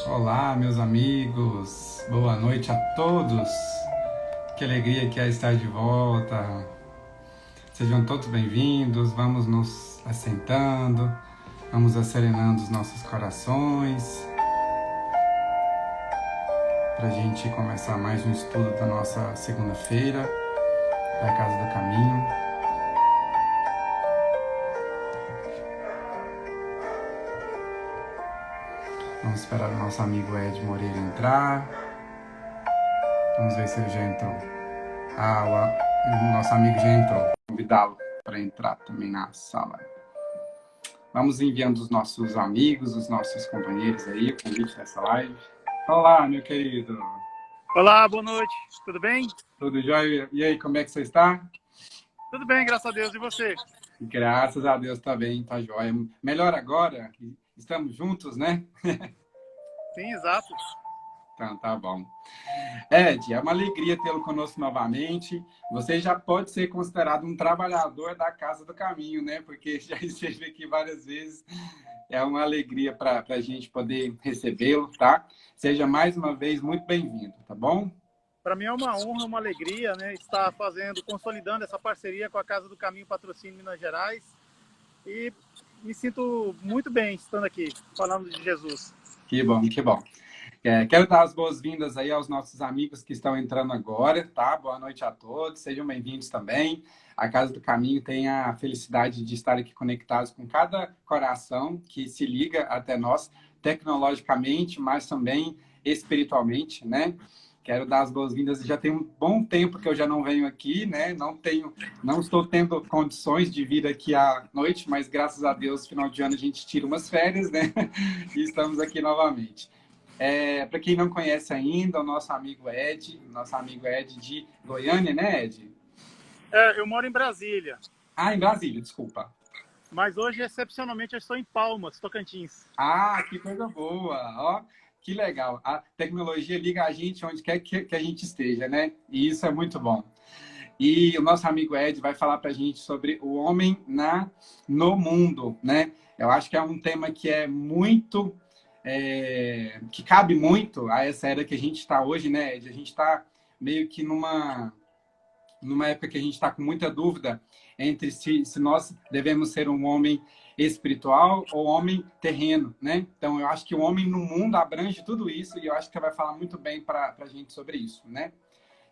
Olá, meus amigos, boa noite a todos. Que alegria que é estar de volta. Sejam todos bem-vindos. Vamos nos assentando, vamos acerenando os nossos corações para a gente começar mais um estudo da nossa segunda-feira da Casa do Caminho. Vamos esperar o nosso amigo Ed Moreira entrar. Vamos ver se ele já entrou. O nosso amigo já entrou. Vou convidá-lo para entrar também na sala. Vamos enviando os nossos amigos, os nossos companheiros aí, o convite dessa live. Olá, meu querido. Olá, boa noite. Tudo bem? Tudo jóia? E aí, como é que você está? Tudo bem, graças a Deus. E você? Graças a Deus, tá bem, tá jóia. Melhor agora, estamos juntos, né? Sim, exato. Então, tá bom. Ed, é uma alegria tê-lo conosco novamente. Você já pode ser considerado um trabalhador da Casa do Caminho, né? Porque já esteve aqui várias vezes. É uma alegria para a gente poder recebê-lo, tá? Seja mais uma vez muito bem-vindo, tá bom? Para mim é uma honra, uma alegria, né? Estar consolidando essa parceria com a Casa do Caminho Patrocínio Minas Gerais. E me sinto muito bem estando aqui, falando de Jesus. Que bom, que bom. Quero dar as boas-vindas aí aos nossos amigos que estão entrando agora, tá? Boa noite a todos, sejam bem-vindos também. A Casa do Caminho tem a felicidade de estar aqui conectados com cada coração que se liga até nós, tecnologicamente, mas também espiritualmente, né? Quero dar as boas-vindas. Já tem um bom tempo que eu já não venho aqui, né? Não estou tendo condições de vir aqui à noite, mas graças a Deus, final de ano a gente tira umas férias, né? E estamos aqui novamente. Para quem não conhece ainda, o nosso amigo Ed de Goiânia, né, Ed? Eu moro em Brasília. Ah, em Brasília, desculpa. Mas hoje, excepcionalmente, eu estou em Palmas, Tocantins. Ah, que coisa boa! Ó, que legal. A tecnologia liga a gente onde quer que a gente esteja, né? E isso é muito bom. E o nosso amigo Ed vai falar para a gente sobre o homem no mundo, né? Eu acho que é um tema que é muito... que cabe muito a essa era que a gente está hoje, né, Ed? A gente está meio que numa época que a gente está com muita dúvida entre se nós devemos ser um homem espiritual ou homem terreno, né? Então, eu acho que o homem no mundo abrange tudo isso e eu acho que você vai falar muito bem para a gente sobre isso, né?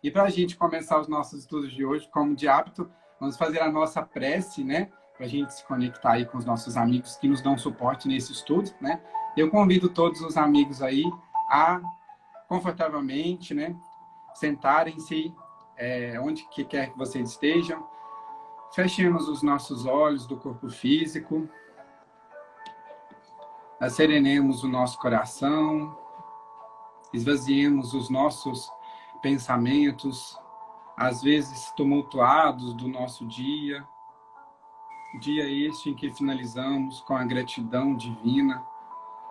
E para a gente começar os nossos estudos de hoje, como de hábito, vamos fazer a nossa prece, né? Para a gente se conectar aí com os nossos amigos que nos dão suporte nesse estudo, né? Eu convido todos os amigos aí a, confortavelmente, né? Sentarem-se onde que quer que vocês estejam. Fechemos os nossos olhos do corpo físico. Serenemos o nosso coração. Esvaziemos os nossos pensamentos, às vezes tumultuados do nosso dia. Dia este em que finalizamos com a gratidão divina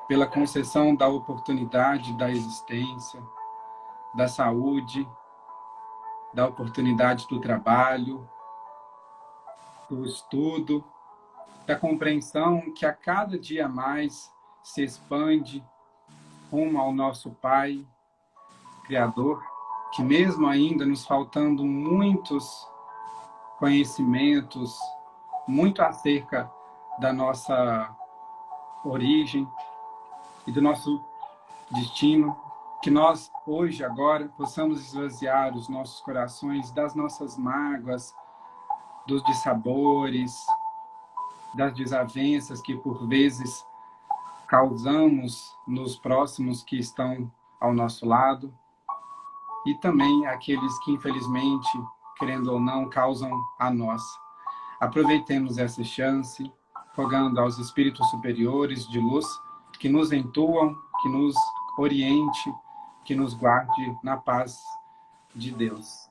pela concessão da oportunidade da existência, da saúde, da oportunidade do trabalho, do estudo, da compreensão que a cada dia mais se expande rumo ao nosso Pai, Criador, que mesmo ainda nos faltando muitos conhecimentos, muito acerca da nossa origem e do nosso destino, que nós, hoje, agora, possamos esvaziar os nossos corações das nossas mágoas, dos dissabores, das desavenças que, por vezes, causamos nos próximos que estão ao nosso lado, e também aqueles que, infelizmente, querendo ou não, causam a nós. Aproveitemos essa chance, rogando aos espíritos superiores de luz que nos intuam, que nos oriente, que nos guarde na paz de Deus.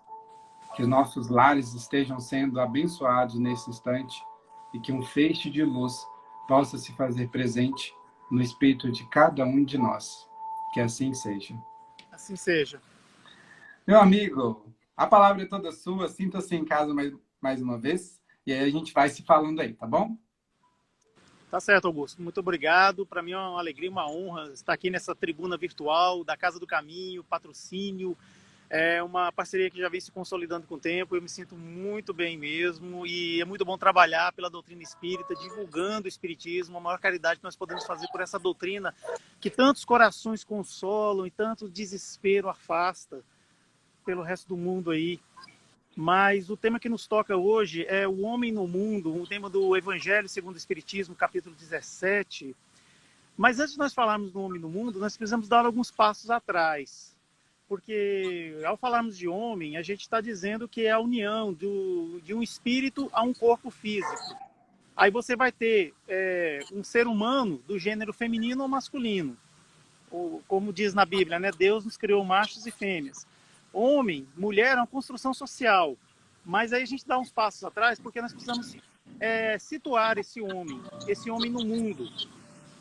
Que os nossos lares estejam sendo abençoados nesse instante e que um feixe de luz possa se fazer presente no espírito de cada um de nós. Que assim seja. Assim seja. Meu amigo, a palavra é toda sua, sinta-se em casa mais uma vez, e aí a gente vai se falando aí, tá bom? Tá certo, Augusto. Muito obrigado. Para mim é uma alegria, uma honra estar aqui nessa tribuna virtual da Casa do Caminho, patrocínio. É uma parceria que já vem se consolidando com o tempo. Eu me sinto muito bem mesmo e é muito bom trabalhar pela doutrina espírita, divulgando o espiritismo, a maior caridade que nós podemos fazer por essa doutrina que tantos corações consolam e tanto desespero afasta pelo resto do mundo aí. Mas o tema que nos toca hoje é o homem no mundo, o tema do Evangelho segundo o Espiritismo, capítulo 17. Mas antes de nós falarmos do homem no mundo, nós precisamos dar alguns passos atrás. Porque ao falarmos de homem, a gente está dizendo que é a união de um espírito a um corpo físico. Aí você vai ter um ser humano do gênero feminino ou masculino. Ou, como diz na Bíblia, né? Deus nos criou machos e fêmeas. Homem, mulher é uma construção social. Mas aí a gente dá uns passos atrás porque nós precisamos situar esse homem no mundo.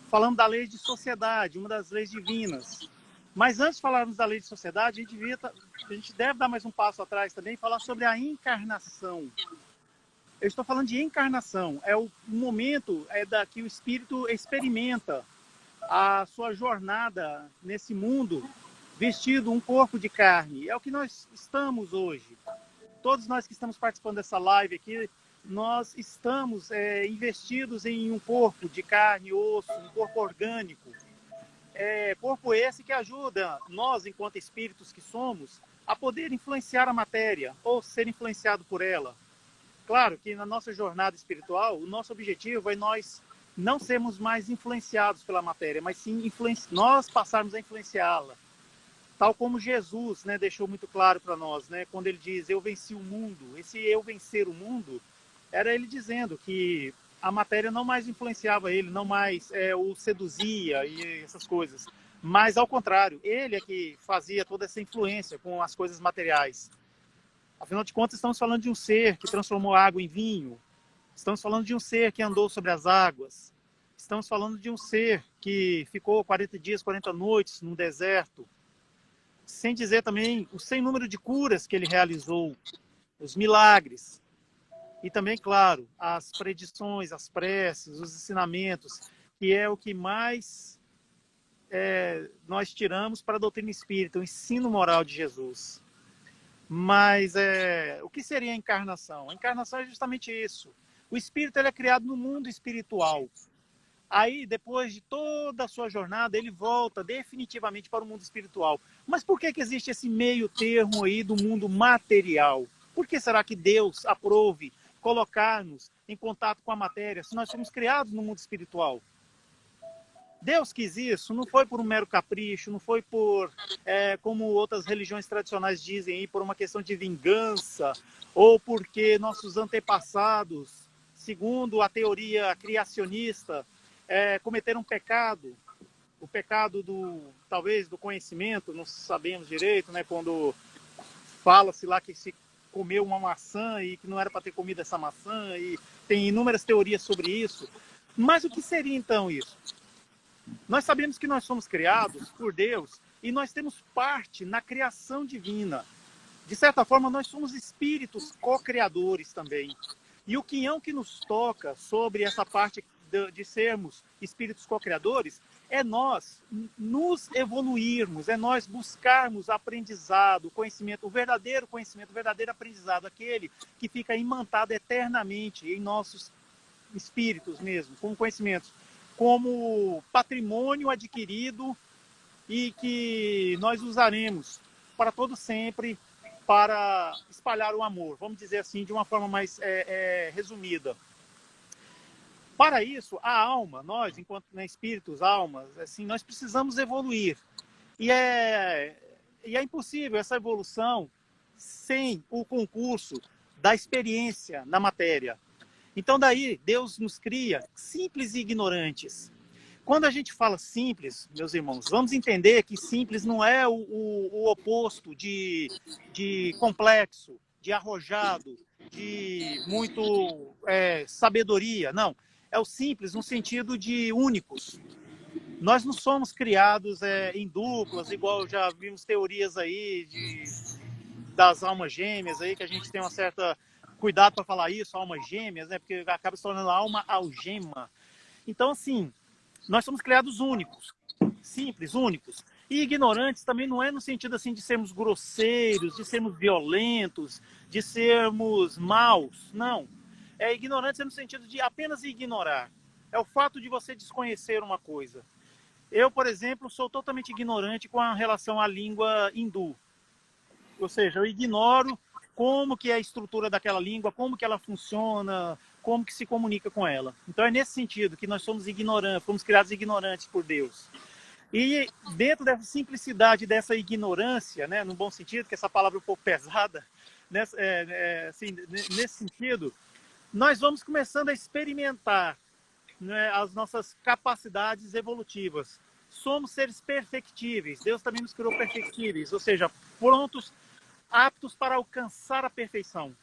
Falando da lei de sociedade, uma das leis divinas. Mas antes de falarmos da lei de sociedade, a gente deve dar mais um passo atrás também e falar sobre a encarnação. Eu estou falando de encarnação. É o momento que o espírito experimenta a sua jornada nesse mundo vestido um corpo de carne. É o que nós estamos hoje. Todos nós que estamos participando dessa live aqui, nós estamos investidos em um corpo de carne e osso, um corpo orgânico. Corpo esse que ajuda nós, enquanto espíritos que somos, a poder influenciar a matéria ou ser influenciado por ela. Claro que na nossa jornada espiritual, o nosso objetivo é nós não sermos mais influenciados pela matéria, mas sim nós passarmos a influenciá-la. Tal como Jesus, né, deixou muito claro para nós, né, quando ele diz, eu venci o mundo. Esse eu vencer o mundo, era ele dizendo que a matéria não mais influenciava ele, não mais o seduzia e essas coisas. Mas, ao contrário, ele é que fazia toda essa influência com as coisas materiais. Afinal de contas, estamos falando de um ser que transformou água em vinho. Estamos falando de um ser que andou sobre as águas. Estamos falando de um ser que ficou 40 dias, 40 noites no deserto. Sem dizer também o sem número de curas que ele realizou, os milagres. E também, claro, as predições, as preces, os ensinamentos, que é o que mais nós tiramos para a doutrina espírita, o ensino moral de Jesus. Mas o que seria a encarnação? A encarnação é justamente isso. O espírito ele é criado no mundo espiritual. Aí, depois de toda a sua jornada, ele volta definitivamente para o mundo espiritual. Mas por que existe esse meio termo aí do mundo material? Por que será que Deus aprove colocar-nos em contato com a matéria se nós somos criados no mundo espiritual? Deus quis isso, não foi por um mero capricho, não foi por, como outras religiões tradicionais dizem, aí, por uma questão de vingança, ou porque nossos antepassados, segundo a teoria criacionista, cometeram um pecado, o pecado talvez do conhecimento, não sabemos direito, né? Quando fala-se lá que se comeu uma maçã e que não era para ter comido essa maçã, e tem inúmeras teorias sobre isso. Mas o que seria então isso? Nós sabemos que nós somos criados por Deus e nós temos parte na criação divina. De certa forma, nós somos espíritos co-criadores também. E o quinhão que nos toca sobre essa parte de sermos espíritos co-criadores é nós nos evoluirmos, é nós buscarmos aprendizado, conhecimento, o verdadeiro aprendizado, aquele que fica imantado eternamente em nossos espíritos mesmo, como conhecimentos, como patrimônio adquirido e que nós usaremos para todo sempre para espalhar o amor, vamos dizer assim, de uma forma mais resumida. Para isso, a alma, nós, enquanto espíritos, almas, assim, nós precisamos evoluir. E é impossível essa evolução sem o concurso da experiência na matéria. Então, daí, Deus nos cria simples e ignorantes. Quando a gente fala simples, meus irmãos, vamos entender que simples não é o oposto de complexo, de arrojado, de muito sabedoria. Não, é o simples no sentido de únicos. Nós não somos criados em duplas, igual já vimos teorias aí das almas gêmeas, aí, que a gente tem uma certa cuidado para falar isso, almas gêmeas, né? Porque acaba se tornando alma algema. Então, assim, nós somos criados únicos, simples, únicos. E ignorantes também não é no sentido assim de sermos grosseiros, de sermos violentos, de sermos maus, não. É ignorantes é no sentido de apenas ignorar. É o fato de você desconhecer uma coisa. Eu, por exemplo, sou totalmente ignorante com a relação à língua hindu. Ou seja, eu ignoro como que é a estrutura daquela língua, como que ela funciona, como que se comunica com ela. Então é nesse sentido que nós somos ignorantes, fomos criados ignorantes por Deus. E dentro dessa simplicidade, dessa ignorância, né, no bom sentido, que essa palavra é um pouco pesada, assim, nesse sentido, nós vamos começando a experimentar, né, as nossas capacidades evolutivas. Somos seres perfectíveis. Deus também nos criou perfectíveis, ou seja, prontos, aptos para alcançar a perfeição.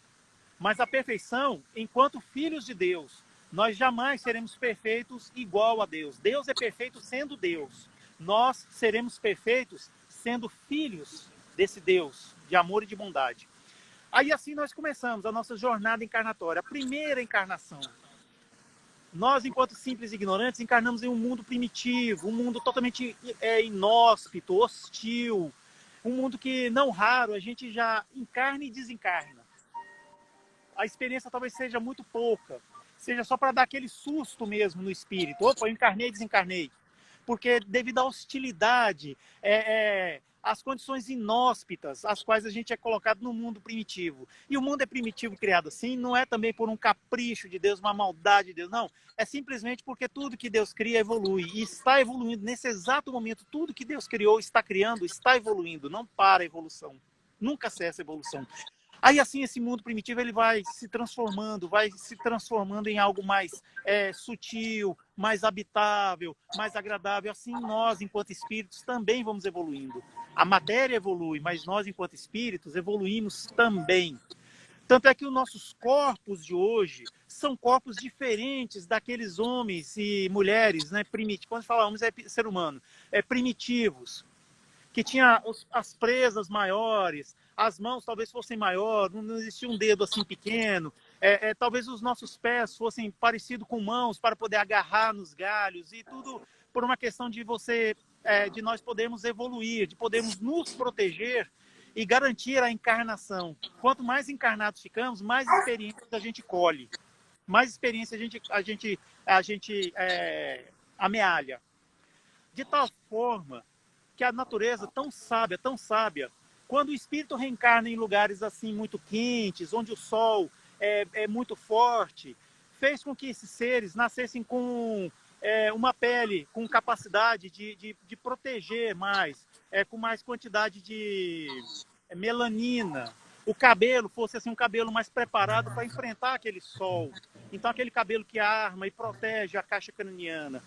Mas a perfeição, enquanto filhos de Deus, nós jamais seremos perfeitos igual a Deus. Deus é perfeito sendo Deus. Nós seremos perfeitos sendo filhos desse Deus de amor e de bondade. Aí assim nós começamos a nossa jornada encarnatória, a primeira encarnação. Nós, enquanto simples ignorantes, encarnamos em um mundo primitivo, um mundo totalmente inóspito, hostil, um mundo que, não raro, a gente já encarna e desencarna. A experiência talvez seja muito pouca, seja só para dar aquele susto mesmo no espírito. Opa, eu encarnei e desencarnei. Porque devido à hostilidade, as condições inóspitas, as quais a gente é colocado no mundo primitivo. E o mundo é primitivo criado assim, não é também por um capricho de Deus, uma maldade de Deus, não. É simplesmente porque tudo que Deus cria evolui. E está evoluindo nesse exato momento. Tudo que Deus criou, está criando, está evoluindo. Não para a evolução. Nunca cessa a evolução. Aí, assim, esse mundo primitivo ele vai se transformando em algo mais sutil, mais habitável, mais agradável. Assim, nós, enquanto espíritos, também vamos evoluindo. A matéria evolui, mas nós, enquanto espíritos, evoluímos também. Tanto é que os nossos corpos de hoje são corpos diferentes daqueles homens e mulheres, né, primitivos. Quando a gente fala homens, é ser humano, primitivos, que tinha as presas maiores, as mãos talvez fossem maiores, não existia um dedo assim pequeno, talvez os nossos pés fossem parecidos com mãos para poder agarrar nos galhos, e tudo por uma questão de de nós podermos evoluir, de podermos nos proteger e garantir a encarnação. Quanto mais encarnados ficamos, mais experiência a gente colhe, mais experiência a gente amealha. De tal forma que a natureza tão sábia, quando o espírito reencarna em lugares assim muito quentes, onde o sol é muito forte, fez com que esses seres nascessem com uma pele com capacidade de proteger mais, com mais quantidade de melanina. O cabelo fosse assim um cabelo mais preparado para enfrentar aquele sol. Então aquele cabelo que arma e protege a caixa craniana.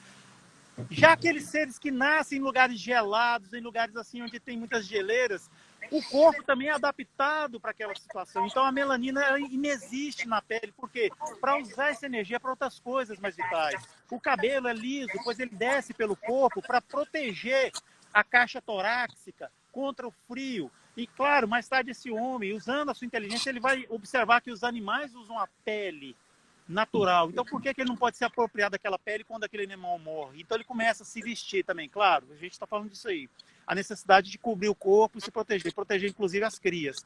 Já aqueles seres que nascem em lugares gelados, em lugares assim onde tem muitas geleiras, o corpo também é adaptado para aquela situação. Então a melanina inexiste na pele, porque para usar essa energia para outras coisas mais vitais. O cabelo é liso, pois ele desce pelo corpo para proteger a caixa torácica contra o frio. E claro, mais tarde esse homem, usando a sua inteligência, ele vai observar que os animais usam a pele natural. Então, por que ele não pode se apropriar daquela pele quando aquele animal morre? Então, ele começa a se vestir também. Claro, a gente está falando disso aí. A necessidade de cobrir o corpo e se proteger inclusive as crias.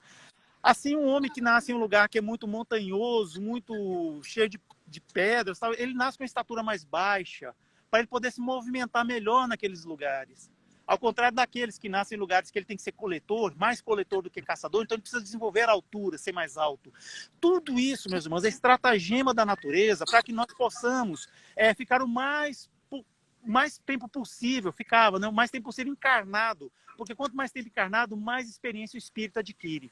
Assim, um homem que nasce em um lugar que é muito montanhoso, muito cheio de pedras, ele nasce com uma estatura mais baixa, para ele poder se movimentar melhor naqueles lugares. Ao contrário daqueles que nascem em lugares que ele tem que ser coletor, mais coletor do que caçador, então ele precisa desenvolver a altura, ser mais alto. Tudo isso, meus irmãos, é estratagema da natureza para que nós possamos ficar o mais tempo possível, o mais tempo possível encarnado, porque quanto mais tempo encarnado, mais experiência o espírito adquire.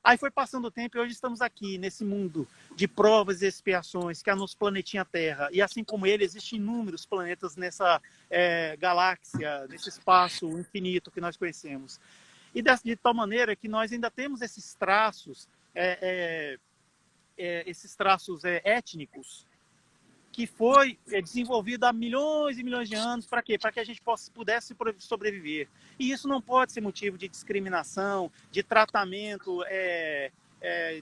Aí foi passando o tempo e hoje estamos aqui, nesse mundo de provas e expiações, que é o nosso planetinha Terra. E assim como ele, existem inúmeros planetas nessa galáxia, nesse espaço infinito que nós conhecemos. E de tal maneira que nós ainda temos esses traços étnicos, que foi desenvolvido há milhões e milhões de anos. Para quê? Para que a gente pudesse sobreviver. E isso não pode ser motivo de discriminação, de tratamento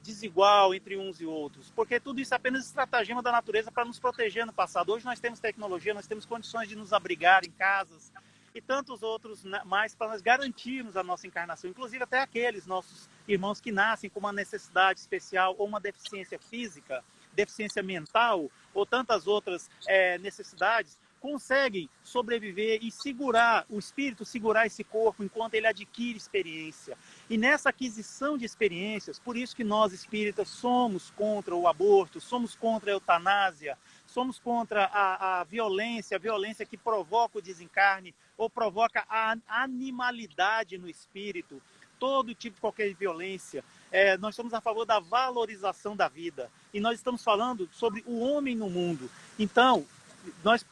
desigual entre uns e outros, porque tudo isso é apenas estratagema da natureza para nos proteger no passado. Hoje nós temos tecnologia, nós temos condições de nos abrigar em casas e tantos outros mais para nós garantirmos a nossa encarnação, inclusive até aqueles nossos irmãos que nascem com uma necessidade especial ou uma deficiência física, deficiência mental ou tantas outras necessidades, conseguem sobreviver e segurar o espírito, segurar esse corpo enquanto ele adquire experiência. E nessa aquisição de experiências, por isso que nós espíritas somos contra o aborto, somos contra a eutanásia, somos contra a violência que provoca o desencarne ou provoca a animalidade no espírito, todo tipo de qualquer violência. Nós somos a favor da valorização da vida. E nós estamos falando sobre o homem no mundo. Então, nós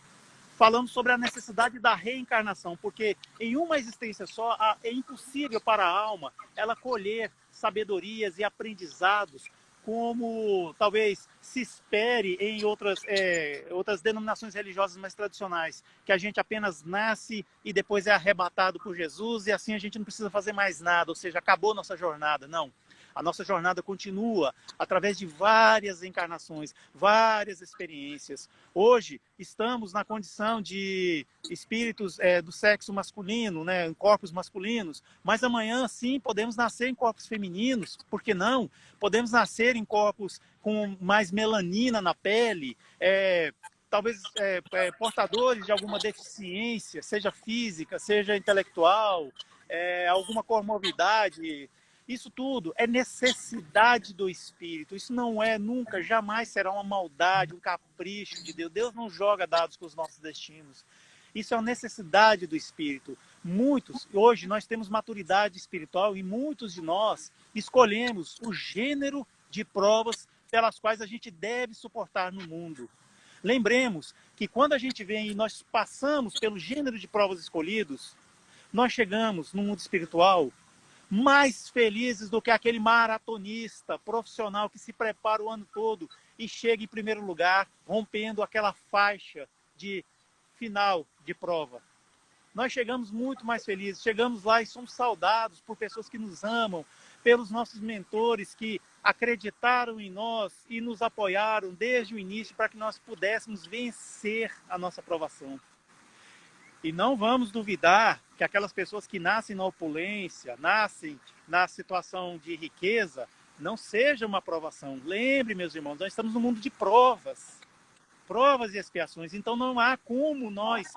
falamos sobre a necessidade da reencarnação, porque em uma existência só é impossível para a alma ela colher sabedorias e aprendizados como talvez se espere em outras denominações religiosas mais tradicionais, que a gente apenas nasce e depois é arrebatado por Jesus e assim a gente não precisa fazer mais nada, ou seja, acabou nossa jornada. Não. A nossa jornada continua através de várias encarnações, várias experiências. Hoje, estamos na condição de espíritos do sexo masculino, né, em corpos masculinos, mas amanhã, sim, podemos nascer em corpos femininos, por que não? Podemos nascer em corpos com mais melanina na pele, talvez portadores de alguma deficiência, seja física, seja intelectual, alguma comorbidade. Isso tudo é necessidade do espírito. Isso não nunca, jamais será uma maldade, um capricho de Deus. Deus não joga dados com os nossos destinos. Isso é uma necessidade do espírito. Hoje nós temos maturidade espiritual e muitos de nós escolhemos o gênero de provas pelas quais a gente deve suportar no mundo. Lembremos que quando a gente vem e nós passamos pelo gênero de provas escolhidos, nós chegamos no mundo espiritual mais felizes do que aquele maratonista profissional que se prepara o ano todo e chega em primeiro lugar, rompendo aquela faixa de final de prova. Nós chegamos muito mais felizes, chegamos lá e somos saudados por pessoas que nos amam, pelos nossos mentores que acreditaram em nós e nos apoiaram desde o início para que nós pudéssemos vencer a nossa provação. E não vamos duvidar que aquelas pessoas que nascem na opulência, nascem na situação de riqueza, não seja uma provação. Lembre, meus irmãos, nós estamos no mundo de provas e expiações. Então não há como nós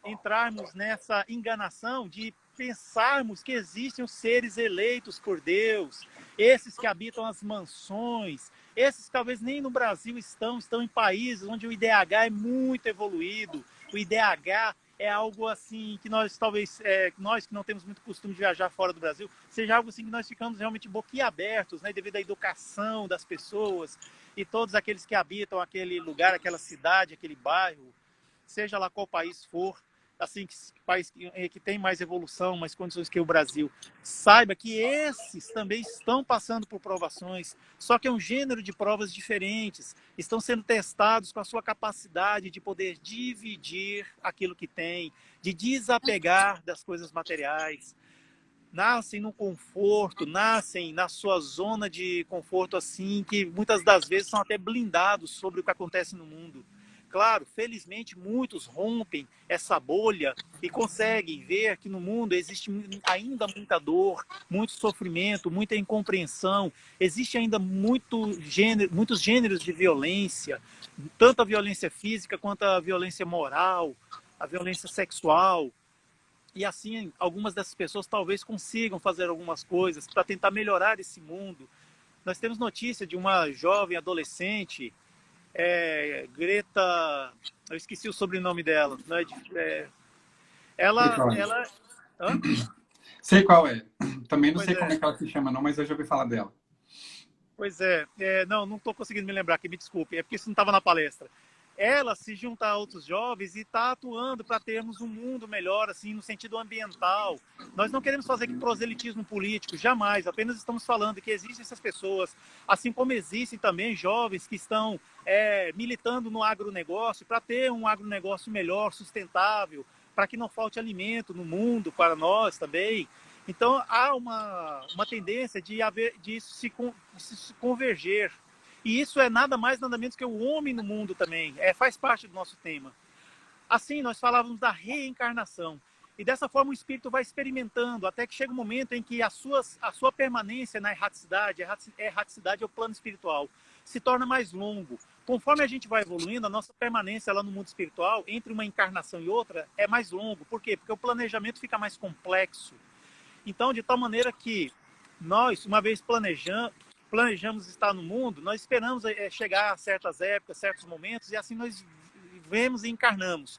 entrarmos nessa enganação de pensarmos que existem os seres eleitos por Deus, esses que habitam as mansões, esses que talvez nem no Brasil estão em países onde o IDH é muito evoluído. O IDH é algo assim que nós talvez, nós que não temos muito costume de viajar fora do Brasil, seja algo assim que nós ficamos realmente boquiabertos, né, devido à educação das pessoas e todos aqueles que habitam aquele lugar, aquela cidade, aquele bairro, seja lá qual país for, assim, país que tem mais evolução, mais condições que o Brasil, saiba que esses também estão passando por provações, só que é um gênero de provas diferentes, estão sendo testados com a sua capacidade de poder dividir aquilo que tem, de desapegar das coisas materiais, nascem no conforto, nascem na sua zona de conforto, assim, que muitas das vezes são até blindados sobre o que acontece no mundo. Claro, felizmente muitos rompem essa bolha e conseguem ver que no mundo existe ainda muita dor, muito sofrimento, muita incompreensão, existe ainda muitos gêneros de violência, tanto a violência física quanto a violência moral, a violência sexual. E assim, algumas dessas pessoas talvez consigam fazer algumas coisas para tentar melhorar esse mundo. Nós temos notícia de uma jovem adolescente, Greta, eu esqueci o sobrenome dela, né? Ela... Hã? Sei qual é. Também não Pois sei como é que ela se chama, não, mas eu já ouvi falar dela. Pois não estou conseguindo me lembrar, que me desculpe, é porque isso não estava na palestra. Ela se junta a outros jovens e está atuando para termos um mundo melhor, assim, no sentido ambiental. Nós não queremos fazer proselitismo político, jamais. Apenas estamos falando que existem essas pessoas, assim como existem também jovens que estão militando no agronegócio para ter um agronegócio melhor, sustentável, para que não falte alimento no mundo para nós também. Então, há uma tendência de isso se converger. E isso é nada mais, nada menos que o homem no mundo também. Faz parte do nosso tema. Assim, nós falávamos da reencarnação. E dessa forma o espírito vai experimentando, até que chega um momento em que a sua permanência na erraticidade, erraticidade é o plano espiritual, se torna mais longo. Conforme a gente vai evoluindo, a nossa permanência lá no mundo espiritual, entre uma encarnação e outra, é mais longo. Por quê? Porque o planejamento fica mais complexo. Então, de tal maneira que nós, uma vez planejamos estar no mundo, nós esperamos chegar a certas épocas, certos momentos, e assim nós vivemos e encarnamos.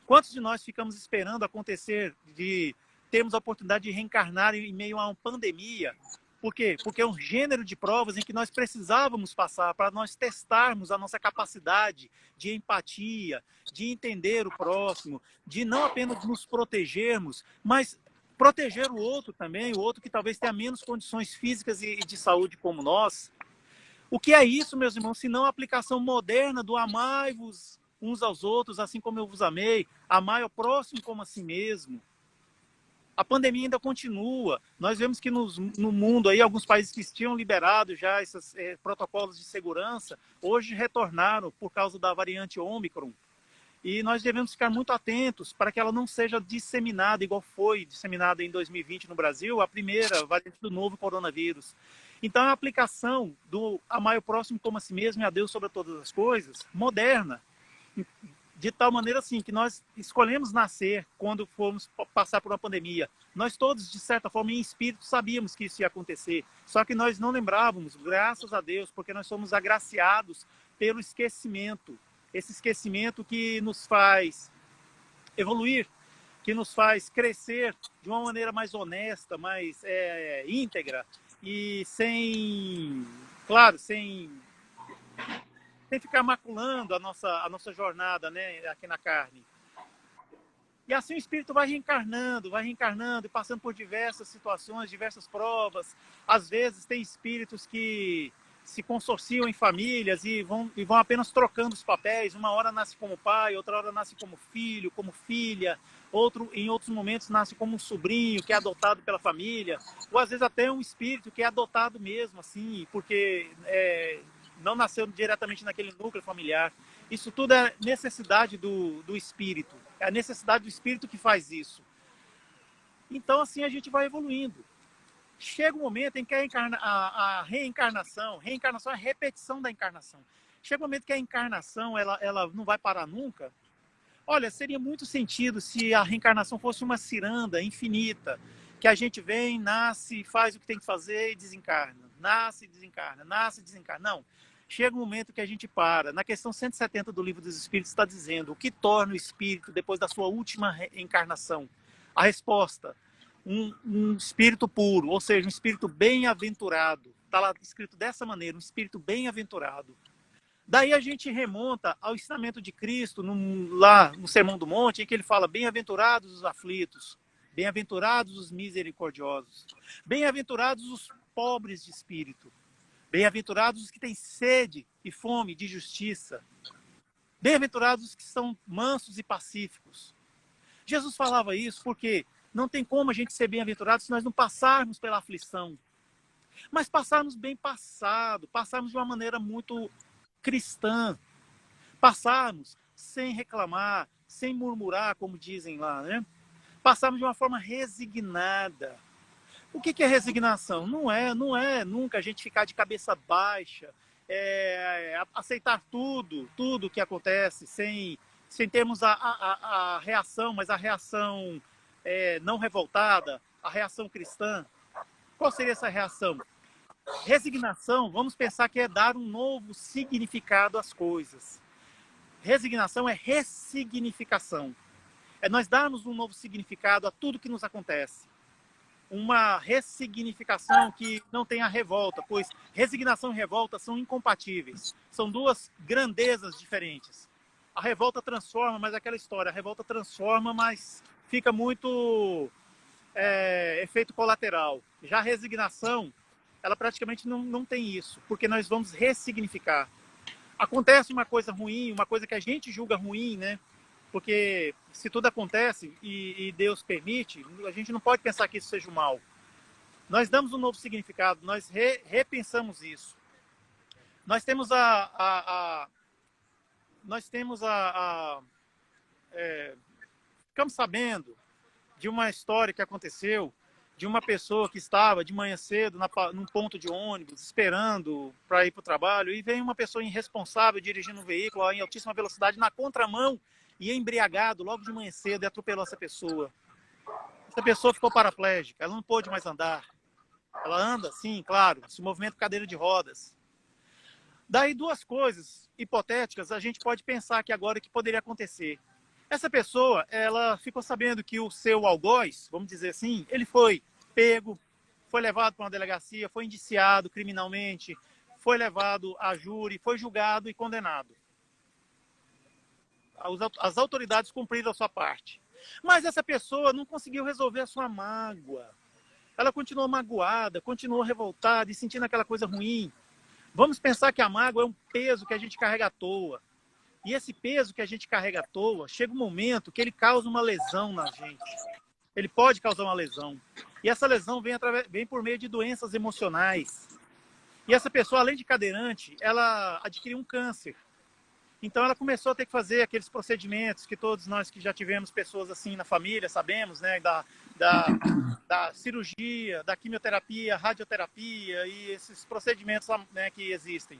Quantos de nós ficamos esperando acontecer de termos a oportunidade de reencarnar em meio a uma pandemia? Por quê? Porque é um gênero de provas em que nós precisávamos passar para nós testarmos a nossa capacidade de empatia, de entender o próximo, de não apenas nos protegermos, mas proteger o outro também, o outro que talvez tenha menos condições físicas e de saúde como nós. O que é isso, meus irmãos, se não a aplicação moderna do amai-vos uns aos outros, assim como eu vos amei, amai ao próximo como a si mesmo. A pandemia ainda continua. Nós vemos que no mundo, aí, alguns países que tinham liberado já esses protocolos de segurança, hoje retornaram por causa da variante Ômicron. E nós devemos ficar muito atentos para que ela não seja disseminada, igual foi disseminada em 2020 no Brasil, a primeira variante do novo coronavírus. Então, a aplicação do amar o próximo como a si mesmo e a Deus sobre todas as coisas, moderna, de tal maneira assim que nós escolhemos nascer quando formos passar por uma pandemia. Nós todos, de certa forma, em espírito, sabíamos que isso ia acontecer, só que nós não lembrávamos, graças a Deus, porque nós somos agraciados pelo esquecimento. Esse esquecimento que nos faz evoluir, que nos faz crescer de uma maneira mais honesta, mais íntegra e sem, claro, sem ficar maculando a nossa jornada, né, aqui na carne. E assim o espírito vai reencarnando e passando por diversas situações, diversas provas. Às vezes tem espíritos que se consorciam em famílias e vão apenas trocando os papéis. Uma hora nasce como pai, outra hora nasce como filho, como filha. Em outros momentos nasce como um sobrinho que é adotado pela família. Ou às vezes até um espírito que é adotado mesmo, assim, porque não nasceu diretamente naquele núcleo familiar. Isso tudo é necessidade do espírito. É a necessidade do espírito que faz isso. Então, assim, a gente vai evoluindo. Chega um momento em que a reencarnação é a repetição da encarnação. Chega um momento que a encarnação ela não vai parar nunca. Olha, seria muito sentido se a reencarnação fosse uma ciranda infinita, que a gente vem, nasce, faz o que tem que fazer e desencarna. Nasce e desencarna, nasce e desencarna. Não. Chega um momento que a gente para. Na questão 170 do Livro dos Espíritos está dizendo o que torna o espírito depois da sua última encarnação. A resposta, um espírito puro, ou seja, um espírito bem-aventurado. Está lá escrito dessa maneira, um espírito bem-aventurado. Daí a gente remonta ao ensinamento de Cristo, lá no Sermão do Monte, em que ele fala, bem-aventurados os aflitos, bem-aventurados os misericordiosos, bem-aventurados os pobres de espírito, bem-aventurados os que têm sede e fome de justiça, bem-aventurados os que são mansos e pacíficos. Jesus falava isso porque não tem como a gente ser bem-aventurado se nós não passarmos pela aflição. Mas passarmos bem passado, passarmos de uma maneira muito cristã, passarmos sem reclamar, sem murmurar, como dizem lá, né? Passarmos de uma forma resignada. O que é resignação? Não é nunca a gente ficar de cabeça baixa, aceitar tudo que acontece, sem termos a reação, mas a reação não revoltada, a reação cristã. Qual seria essa reação? Resignação, vamos pensar que é dar um novo significado às coisas. Resignação é ressignificação. É nós darmos um novo significado a tudo que nos acontece. Uma ressignificação que não tenha revolta, pois resignação e revolta são incompatíveis. São duas grandezas diferentes. A revolta transforma, mas aquela história, a revolta transforma, mas fica muito efeito colateral. Já a resignação, ela praticamente não tem isso, porque nós vamos ressignificar. Acontece uma coisa ruim, uma coisa que a gente julga ruim, né? Porque se tudo acontece e Deus permite, a gente não pode pensar que isso seja o mal. Nós damos um novo significado, nós repensamos isso. Nós temos ficamos sabendo de uma história que aconteceu de uma pessoa que estava de manhã cedo num ponto de ônibus, esperando para ir para o trabalho, e vem uma pessoa irresponsável dirigindo um veículo em altíssima velocidade na contramão e embriagado logo de manhã cedo e atropelou essa pessoa. Essa pessoa ficou paraplégica, ela não pôde mais andar. Ela anda, sim, claro, se movimenta com cadeira de rodas. Daí duas coisas hipotéticas a gente pode pensar aqui agora que poderia acontecer. Essa pessoa, ela ficou sabendo que o seu algoz, vamos dizer assim, ele foi pego, foi levado para uma delegacia, foi indiciado criminalmente, foi levado a júri, foi julgado e condenado. As autoridades cumpriram a sua parte. Mas essa pessoa não conseguiu resolver a sua mágoa. Ela continuou magoada, continuou revoltada e sentindo aquela coisa ruim. Vamos pensar que a mágoa é um peso que a gente carrega à toa. E esse peso que a gente carrega à toa, chega um momento que ele causa uma lesão na gente. Ele pode causar uma lesão. E essa lesão vem por meio de doenças emocionais. E essa pessoa, além de cadeirante, ela adquiriu um câncer. Então ela começou a ter que fazer aqueles procedimentos que todos nós que já tivemos pessoas assim na família sabemos, né? Da cirurgia, da quimioterapia, radioterapia e esses procedimentos, né, que existem.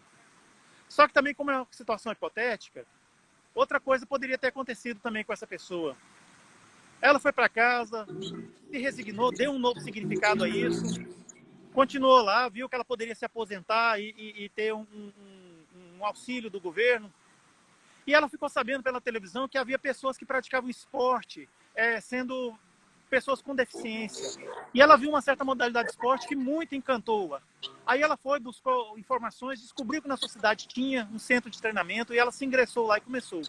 Só que também, como é uma situação hipotética, outra coisa poderia ter acontecido também com essa pessoa. Ela foi para casa, se resignou, deu um novo significado a isso, continuou lá, viu que ela poderia se aposentar e ter um auxílio do governo. E ela ficou sabendo pela televisão que havia pessoas que praticavam esporte, sendo pessoas com deficiência. E ela viu uma certa modalidade de esporte que muito encantou-a. Aí ela foi, buscou informações, descobriu que na sua cidade tinha um centro de treinamento e ela se ingressou lá e começou.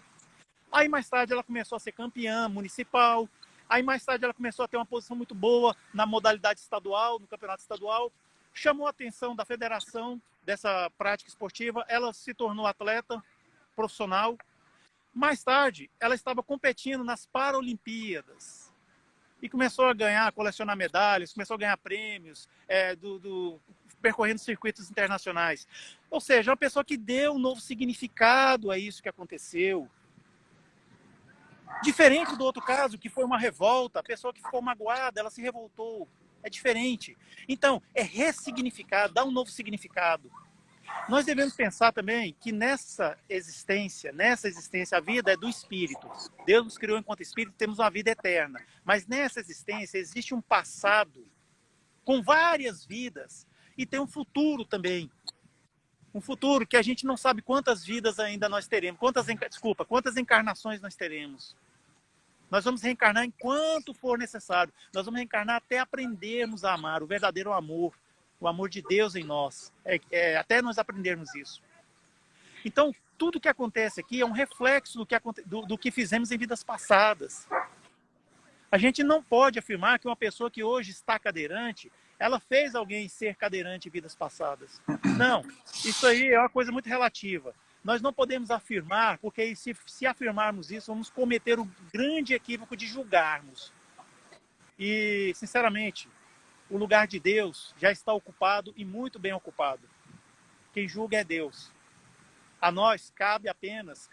Aí mais tarde ela começou a ser campeã municipal. Aí mais tarde ela começou a ter uma posição muito boa na modalidade estadual, no campeonato estadual. Chamou a atenção da federação dessa prática esportiva. Ela se tornou atleta profissional. Mais tarde, ela estava competindo nas Paralimpíadas e começou a ganhar, colecionar medalhas, começou a ganhar prêmios, percorrendo circuitos internacionais. Ou seja, uma pessoa que deu um novo significado a isso que aconteceu. Diferente do outro caso, que foi uma revolta, a pessoa que ficou magoada, ela se revoltou. É diferente. Então, é ressignificar, dar um novo significado. Nós devemos pensar também que nessa existência, a vida é do Espírito. Deus nos criou enquanto Espírito, temos uma vida eterna. Mas nessa existência existe um passado com várias vidas e tem um futuro também. Um futuro que a gente não sabe quantas vidas ainda nós teremos, quantas encarnações nós teremos. Nós vamos reencarnar enquanto for necessário. Nós vamos reencarnar até aprendermos a amar, o verdadeiro amor. O amor de Deus em nós. Até nós aprendermos isso. Então, tudo que acontece aqui é um reflexo do que fizemos em vidas passadas. A gente não pode afirmar que uma pessoa que hoje está cadeirante, ela fez alguém ser cadeirante em vidas passadas. Não, isso aí é uma coisa muito relativa. Nós não podemos afirmar, porque se afirmarmos isso, vamos cometer o grande equívoco de julgarmos. E, sinceramente, o lugar de Deus já está ocupado e muito bem ocupado. Quem julga é Deus. A nós cabe apenas,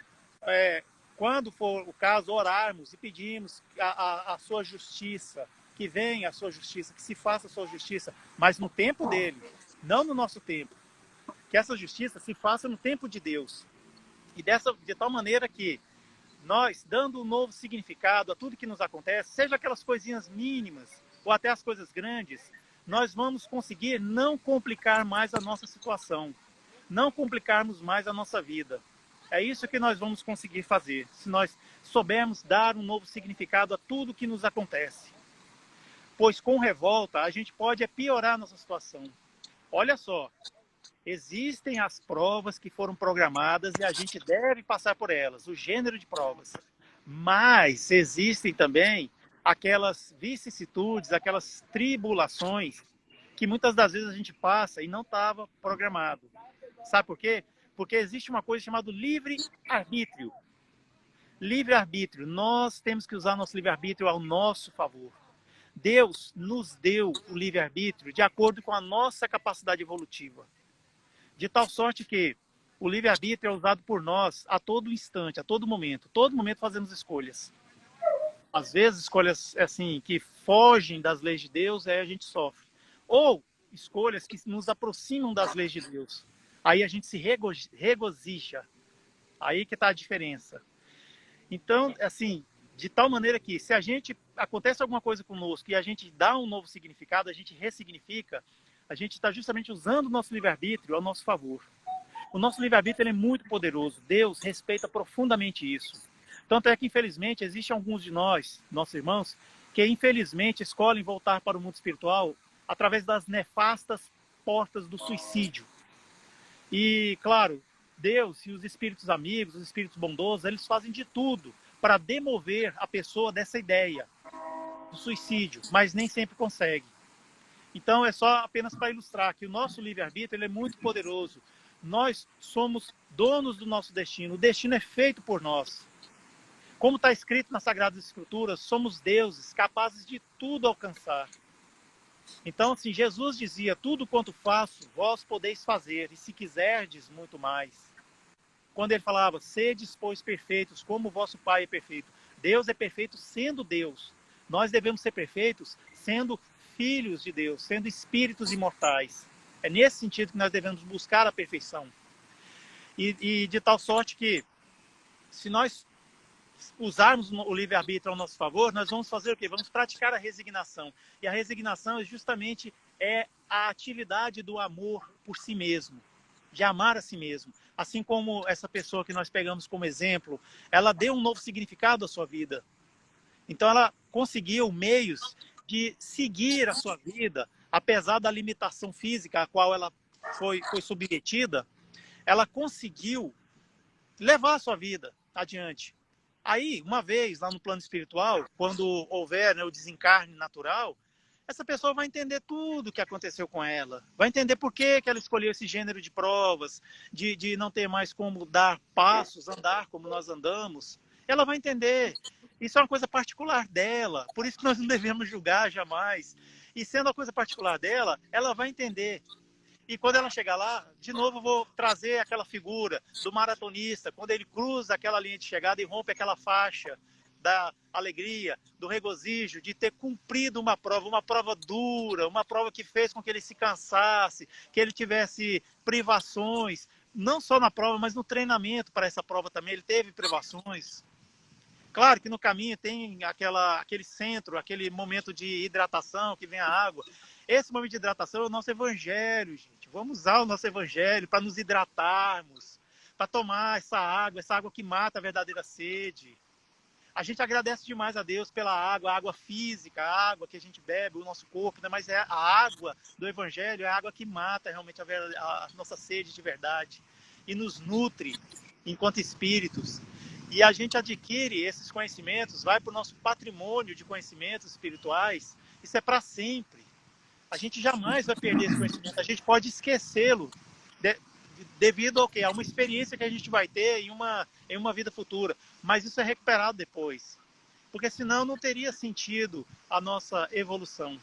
quando for o caso, orarmos e pedirmos a sua justiça, que venha a sua justiça, que se faça a sua justiça, mas no tempo dele, não no nosso tempo. Que essa justiça se faça no tempo de Deus. E de tal maneira que nós, dando um novo significado a tudo que nos acontece, seja aquelas coisinhas mínimas, ou até as coisas grandes, nós vamos conseguir não complicar mais a nossa situação, não complicarmos mais a nossa vida. É isso que nós vamos conseguir fazer, se nós soubermos dar um novo significado a tudo que nos acontece. Pois com revolta, a gente pode piorar a nossa situação. Olha só, existem as provas que foram programadas e a gente deve passar por elas, o gênero de provas. Mas existem também aquelas vicissitudes, aquelas tribulações que muitas das vezes a gente passa e não estava programado. Sabe por quê? Porque existe uma coisa chamada livre-arbítrio. Livre-arbítrio. Nós temos que usar nosso livre-arbítrio ao nosso favor. Deus nos deu o livre-arbítrio de acordo com a nossa capacidade evolutiva. De tal sorte que o livre-arbítrio é usado por nós a todo instante, a todo momento. Todo momento fazemos escolhas. Às vezes, escolhas assim que fogem das leis de Deus, aí a gente sofre. Ou escolhas que nos aproximam das leis de Deus. Aí a gente se regozija. Aí que está a diferença. Então, assim, de tal maneira que se a gente acontece alguma coisa conosco e a gente dá um novo significado, a gente ressignifica, a gente está justamente usando o nosso livre-arbítrio ao nosso favor. O nosso livre-arbítrio é muito poderoso. Deus respeita profundamente isso. Tanto é que, infelizmente, existem alguns de nós, nossos irmãos, que, infelizmente, escolhem voltar para o mundo espiritual através das nefastas portas do suicídio. E, claro, Deus e os espíritos amigos, os espíritos bondosos, eles fazem de tudo para demover a pessoa dessa ideia do suicídio, mas nem sempre consegue. Então, é só apenas para ilustrar que o nosso livre-arbítrio ele é muito poderoso. Nós somos donos do nosso destino. O destino é feito por nós. Como está escrito nas Sagradas Escrituras, somos deuses capazes de tudo alcançar. Então, assim, Jesus dizia, tudo quanto faço, vós podeis fazer, e se quiserdes, muito mais. Quando ele falava, sedes, pois, perfeitos, como o vosso Pai é perfeito. Deus é perfeito sendo Deus. Nós devemos ser perfeitos sendo filhos de Deus, sendo espíritos imortais. É nesse sentido que nós devemos buscar a perfeição. E de tal sorte que, se nós usarmos o livre-arbítrio ao nosso favor, nós vamos fazer o quê? Vamos praticar a resignação. E a resignação é justamente a atividade do amor por si mesmo, de amar a si mesmo. Assim como essa pessoa que nós pegamos como exemplo, ela deu um novo significado à sua vida. Então ela conseguiu meios de seguir a sua vida, apesar da limitação física a qual ela foi submetida, ela conseguiu levar a sua vida adiante. Aí, uma vez, lá no plano espiritual, quando houver, né, o desencarne natural, essa pessoa vai entender tudo o que aconteceu com ela. Vai entender por que ela escolheu esse gênero de provas, de não ter mais como dar passos, andar como nós andamos. Ela vai entender. Isso é uma coisa particular dela. Por isso que nós não devemos julgar jamais. E sendo uma coisa particular dela, ela vai entender. E quando ela chegar lá, de novo eu vou trazer aquela figura do maratonista, quando ele cruza aquela linha de chegada e rompe aquela faixa da alegria, do regozijo, de ter cumprido uma prova dura, uma prova que fez com que ele se cansasse, que ele tivesse privações, não só na prova, mas no treinamento para essa prova também, ele teve privações. Claro que no caminho tem aquele centro, aquele momento de hidratação que vem a água. Esse momento de hidratação é o nosso evangelho, gente. Vamos usar o nosso evangelho para nos hidratarmos, para tomar essa água que mata a verdadeira sede. A gente agradece demais a Deus pela água, a água física, a água que a gente bebe, o nosso corpo, né? Mas é a água do evangelho, é a água que mata realmente a nossa sede de verdade e nos nutre enquanto espíritos. E a gente adquire esses conhecimentos, vai para o nosso patrimônio de conhecimentos espirituais, isso é para sempre. A gente jamais vai perder esse conhecimento, a gente pode esquecê-lo devido ao quê? A uma experiência que a gente vai ter em uma vida futura, mas isso é recuperado depois, porque senão não teria sentido a nossa evolução.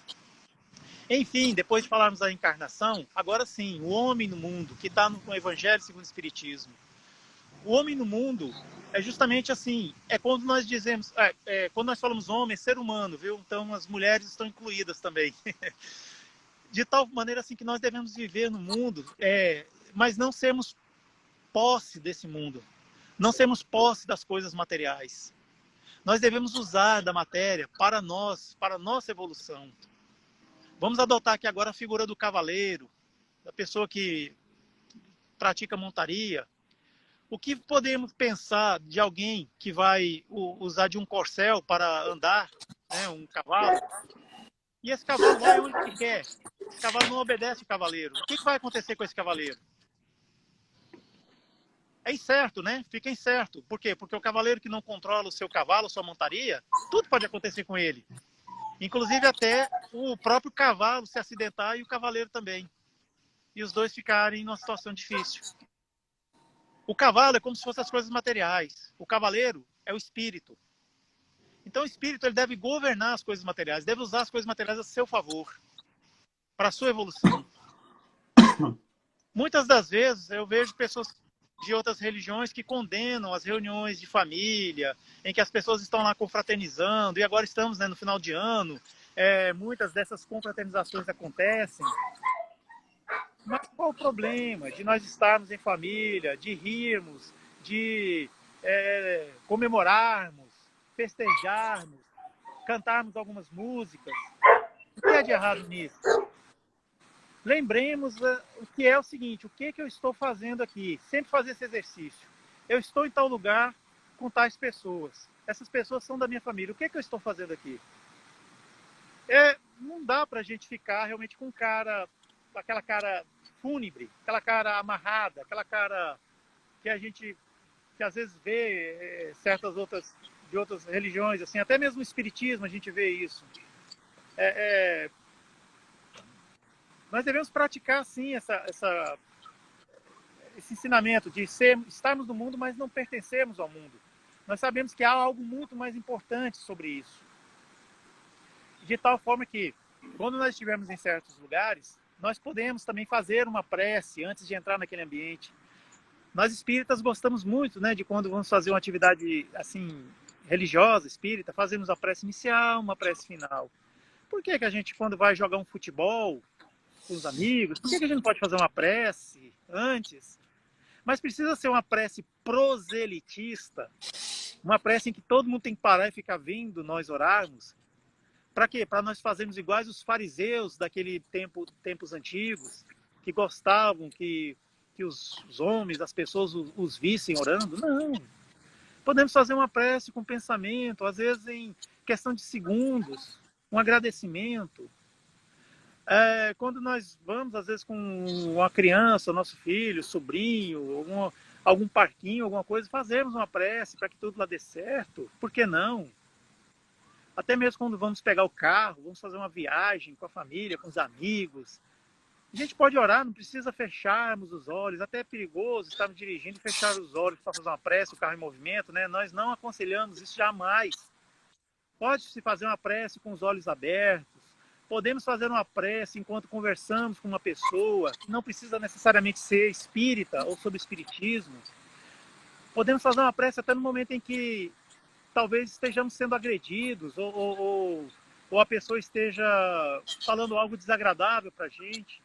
Enfim, depois de falarmos da encarnação, agora sim, o homem no mundo, que está no Evangelho segundo o Espiritismo. O homem no mundo é justamente assim, é quando nós dizemos, quando nós falamos homem, é ser humano, viu? Então as mulheres estão incluídas também. De tal maneira assim que nós devemos viver no mundo, mas não sermos posse desse mundo, não sermos posse das coisas materiais. Nós devemos usar da matéria para nós, para a nossa evolução. Vamos adotar aqui agora a figura do cavaleiro, da pessoa que pratica montaria. O que podemos pensar de alguém que vai usar de um corcel para andar, né, um cavalo, e esse cavalo vai onde ele quer? Esse cavalo não obedece o cavaleiro. O que vai acontecer com esse cavaleiro? É incerto, né? Fica incerto. Por quê? Porque o cavaleiro que não controla o seu cavalo, sua montaria, tudo pode acontecer com ele. Inclusive até o próprio cavalo se acidentar e o cavaleiro também. E os dois ficarem numa situação difícil. O cavalo é como se fossem as coisas materiais. O cavaleiro é o espírito. Então o espírito ele deve governar as coisas materiais, deve usar as coisas materiais a seu favor, para a sua evolução. Muitas das vezes eu vejo pessoas de outras religiões que condenam as reuniões de família, em que as pessoas estão lá confraternizando, e agora estamos, né, no final de ano, muitas dessas confraternizações acontecem. Mas qual o problema de nós estarmos em família, de rirmos, de comemorarmos, festejarmos, cantarmos algumas músicas? O que é de errado nisso? Lembremos o que é o seguinte, o que eu estou fazendo aqui? Sempre fazer esse exercício. Eu estou em tal lugar com tais pessoas. Essas pessoas são da minha família. O que eu estou fazendo aqui? Não dá para a gente ficar realmente com aquela cara fúnebre, aquela cara amarrada, aquela cara que a gente, que às vezes vê de outras religiões, assim, até mesmo o espiritismo a gente vê isso. Nós devemos praticar, sim, esse ensinamento de estarmos no mundo, mas não pertencermos ao mundo. Nós sabemos que há algo muito mais importante sobre isso. De tal forma que, quando nós estivermos em certos lugares, nós podemos também fazer uma prece antes de entrar naquele ambiente. Nós espíritas gostamos muito, né, de quando vamos fazer uma atividade assim religiosa, espírita, fazemos a prece inicial, uma prece final. Por que a gente, quando vai jogar um futebol com os amigos, por que a gente não pode fazer uma prece antes? Mas precisa ser uma prece proselitista, uma prece em que todo mundo tem que parar e ficar vendo nós orarmos. Para quê? Para nós fazermos iguais os fariseus daquele tempos antigos, que gostavam que os homens, as pessoas os vissem orando? Não. Podemos fazer uma prece com pensamento, às vezes em questão de segundos, um agradecimento. Quando nós vamos, às vezes, com uma criança, nosso filho, sobrinho, algum parquinho, alguma coisa, fazemos uma prece para que tudo lá dê certo. Por que não? Até mesmo quando vamos pegar o carro, vamos fazer uma viagem com a família, com os amigos. A gente pode orar, não precisa fecharmos os olhos. Até é perigoso estarmos dirigindo e fechar os olhos para fazer uma prece, o carro em movimento, né? Nós não aconselhamos isso jamais. Pode-se fazer uma prece com os olhos abertos. Podemos fazer uma prece enquanto conversamos com uma pessoa. Não precisa necessariamente ser espírita ou sobre espiritismo. Podemos fazer uma prece até no momento em que talvez estejamos sendo agredidos ou a pessoa esteja falando algo desagradável para a gente.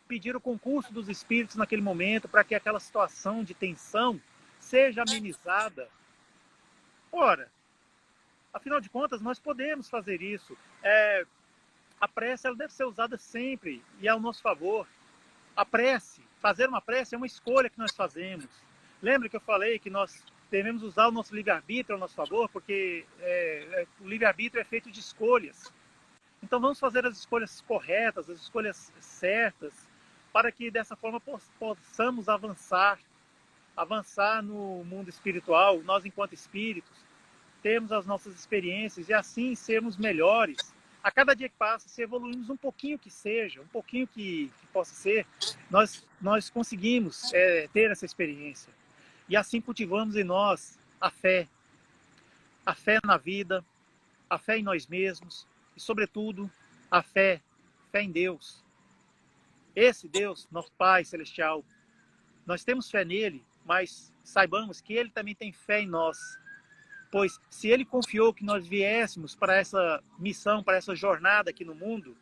Pedir o concurso dos espíritos naquele momento para que aquela situação de tensão seja amenizada. Ora, afinal de contas, nós podemos fazer isso. A prece ela deve ser usada sempre e ao nosso favor. A prece, fazer uma prece é uma escolha que nós fazemos. Lembra que eu falei que nós devemos usar o nosso livre-arbítrio ao nosso favor, porque o livre-arbítrio é feito de escolhas. Então vamos fazer as escolhas corretas, as escolhas certas, para que dessa forma possamos avançar no mundo espiritual, nós enquanto espíritos, termos as nossas experiências e assim sermos melhores. A cada dia que passa, se evoluirmos um pouquinho que seja, um pouquinho que possa ser, nós conseguimos ter essa experiência. E assim cultivamos em nós a fé na vida, a fé em nós mesmos e, sobretudo, a fé em Deus. Esse Deus, nosso Pai Celestial, nós temos fé nele, mas saibamos que ele também tem fé em nós. Pois se ele confiou que nós viéssemos para essa missão, para essa jornada aqui no mundo,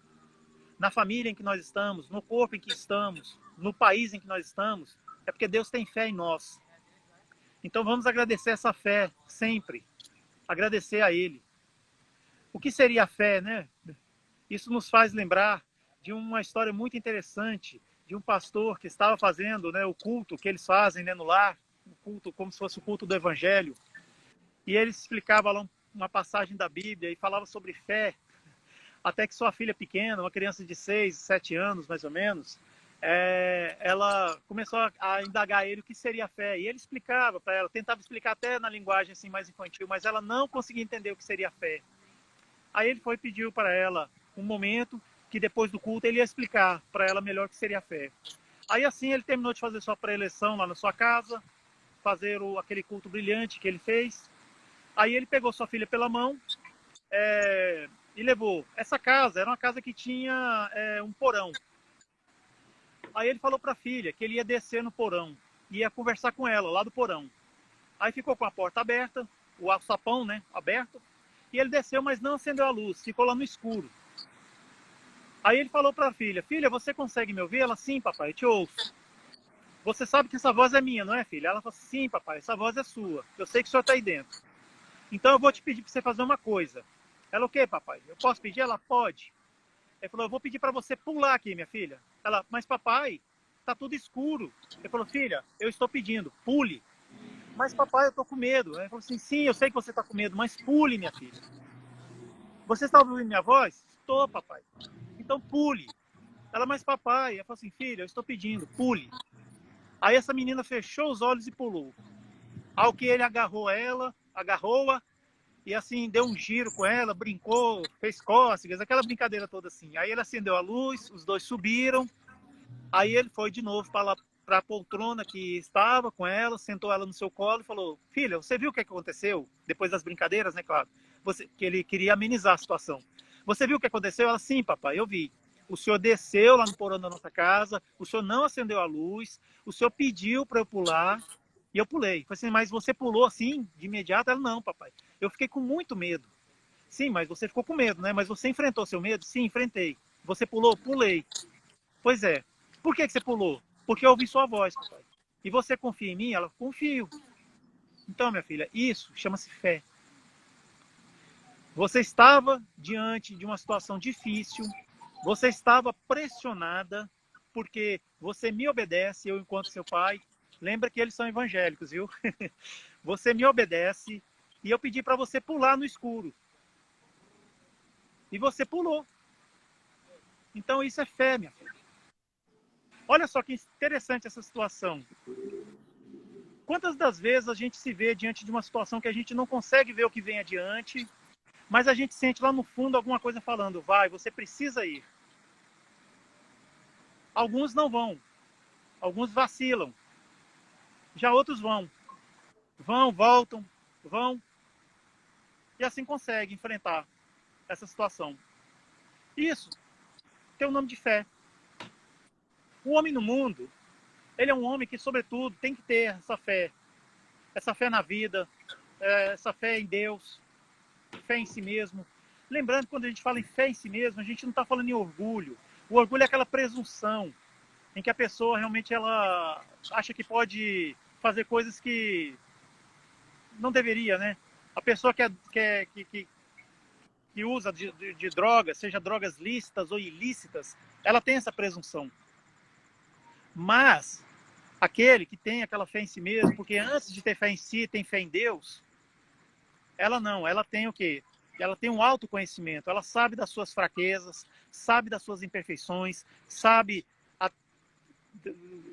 na família em que nós estamos, no corpo em que estamos, no país em que nós estamos, é porque Deus tem fé em nós. Então vamos agradecer essa fé sempre, agradecer a Ele. O que seria a fé, né? Isso nos faz lembrar de uma história muito interessante de um pastor que estava fazendo, né, o culto que eles fazem, né, no lar, o culto como se fosse o culto do Evangelho. E ele explicava lá uma passagem da Bíblia e falava sobre fé, até que sua filha pequena, uma criança de 6, 7 anos mais ou menos, ela começou a indagar ele o que seria fé. E ele explicava para ela, tentava explicar até na linguagem assim, mais infantil, mas ela não conseguia entender o que seria fé. Aí ele foi e pediu para ela um momento que depois do culto ele ia explicar para ela melhor o que seria fé. Aí assim ele terminou de fazer sua pré-eleição lá na sua casa, fazer aquele culto brilhante que ele fez. Aí ele pegou sua filha pela mão e levou. Essa casa era uma casa que tinha um porão. Aí ele falou para a filha que ele ia descer no porão, ia conversar com ela lá do porão. Aí ficou com a porta aberta, o alçapão, né, aberto, e ele desceu, mas não acendeu a luz, ficou lá no escuro. Aí ele falou para a filha: filha, você consegue me ouvir? Ela: sim, papai, eu te ouço. Você sabe que essa voz é minha, não é, filha? Ela falou: sim, papai, essa voz é sua. Eu sei que o senhor está aí dentro. Então eu vou te pedir para você fazer uma coisa. Ela: o quê, papai? Eu posso pedir? Ela: pode. Ele falou: eu vou pedir para você pular aqui, minha filha. Ela: mas papai, tá tudo escuro. Ele falou: filha, eu estou pedindo, pule. Mas papai, eu tô com medo. Ele falou assim: sim, eu sei que você tá com medo, mas pule, minha filha. Você está ouvindo minha voz? Estou, papai. Então pule. Ela: mas papai. Ela falou assim: filha, eu estou pedindo, pule. Aí essa menina fechou os olhos e pulou. Ao que ele agarrou-a e assim deu um giro com ela, brincou, fez cócegas, aquela brincadeira toda assim. Aí ele acendeu a luz, os dois subiram. Aí ele foi de novo para a poltrona que estava com ela, sentou ela no seu colo e falou: filha, você viu o que aconteceu? Depois das brincadeiras, né, claro. Que ele queria amenizar a situação. Você viu o que aconteceu? Ela: sim, papai, eu vi. O senhor desceu lá no porão da nossa casa, o senhor não acendeu a luz, o senhor pediu para eu pular e eu pulei. Falei assim: mas você pulou assim, de imediato? Ela: não, papai, eu fiquei com muito medo. Sim, mas você ficou com medo, né? Mas você enfrentou seu medo? Sim, enfrentei. Você pulou? Pulei. Pois é. Por que você pulou? Porque eu ouvi sua voz, papai. E você confia em mim? Ela: confio. Então, minha filha, isso chama-se fé. Você estava diante de uma situação difícil, você estava pressionada, porque você me obedece, eu enquanto seu pai. Lembra que eles são evangélicos, viu? Você me obedece e eu pedi para você pular no escuro. E você pulou. Então isso é fé, minha filha. Olha só que interessante essa situação. Quantas das vezes a gente se vê diante de uma situação que a gente não consegue ver o que vem adiante, mas a gente sente lá no fundo alguma coisa falando: vai, você precisa ir. Alguns não vão, alguns vacilam, já outros vão. Vão, voltam, vão, e assim conseguem enfrentar essa situação. Isso tem o nome de fé. O homem no mundo, ele é um homem que, sobretudo, tem que ter essa fé na vida, essa fé em Deus, fé em si mesmo. Lembrando que quando a gente fala em fé em si mesmo, a gente não está falando em orgulho. O orgulho é aquela presunção em que a pessoa realmente ela acha que pode fazer coisas que não deveria, né? A pessoa que usa de drogas, seja drogas lícitas ou ilícitas, ela tem essa presunção. Mas aquele que tem aquela fé em si mesmo, porque antes de ter fé em si, tem fé em Deus, ela não, ela tem o quê? Ela tem um autoconhecimento, ela sabe das suas fraquezas, sabe das suas imperfeições, sabe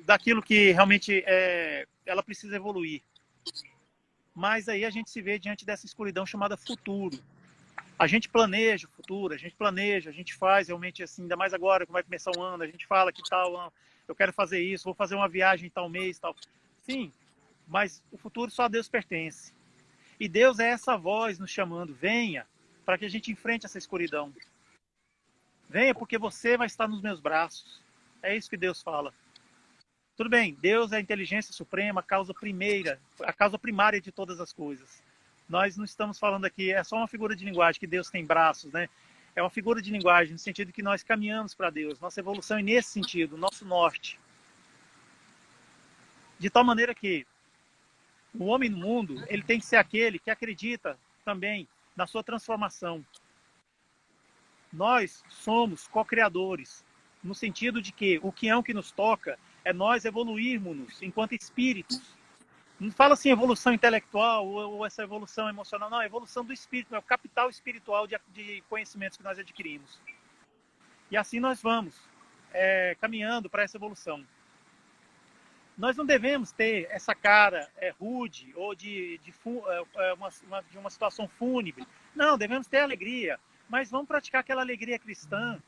daquilo que realmente ela precisa evoluir. Mas aí a gente se vê diante dessa escuridão chamada futuro. A gente planeja o futuro, a gente faz realmente assim, ainda mais agora, como vai começar o ano, a gente fala que tal, eu quero fazer isso, vou fazer uma viagem tal mês, tal. Sim, mas o futuro só a Deus pertence. E Deus é essa voz nos chamando: venha, para que a gente enfrente essa escuridão. Venha, porque você vai estar nos meus braços. É isso que Deus fala. Tudo bem, Deus é a inteligência suprema, a causa primária de todas as coisas. Nós não estamos falando aqui, é só uma figura de linguagem, que Deus tem braços, né? É uma figura de linguagem no sentido que nós caminhamos para Deus. Nossa evolução é nesse sentido, nosso norte. De tal maneira que o homem no mundo, ele tem que ser aquele que acredita também na sua transformação. Nós somos co-criadores, no sentido de que o que é o que nos toca é nós evoluirmos enquanto espíritos. Não fala assim evolução intelectual ou essa evolução emocional, não, é evolução do espírito, é o capital espiritual de conhecimentos que nós adquirimos. E assim nós vamos caminhando para essa evolução. Nós não devemos ter essa cara rude ou de uma situação fúnebre. Não, devemos ter alegria, mas vamos praticar aquela alegria cristã,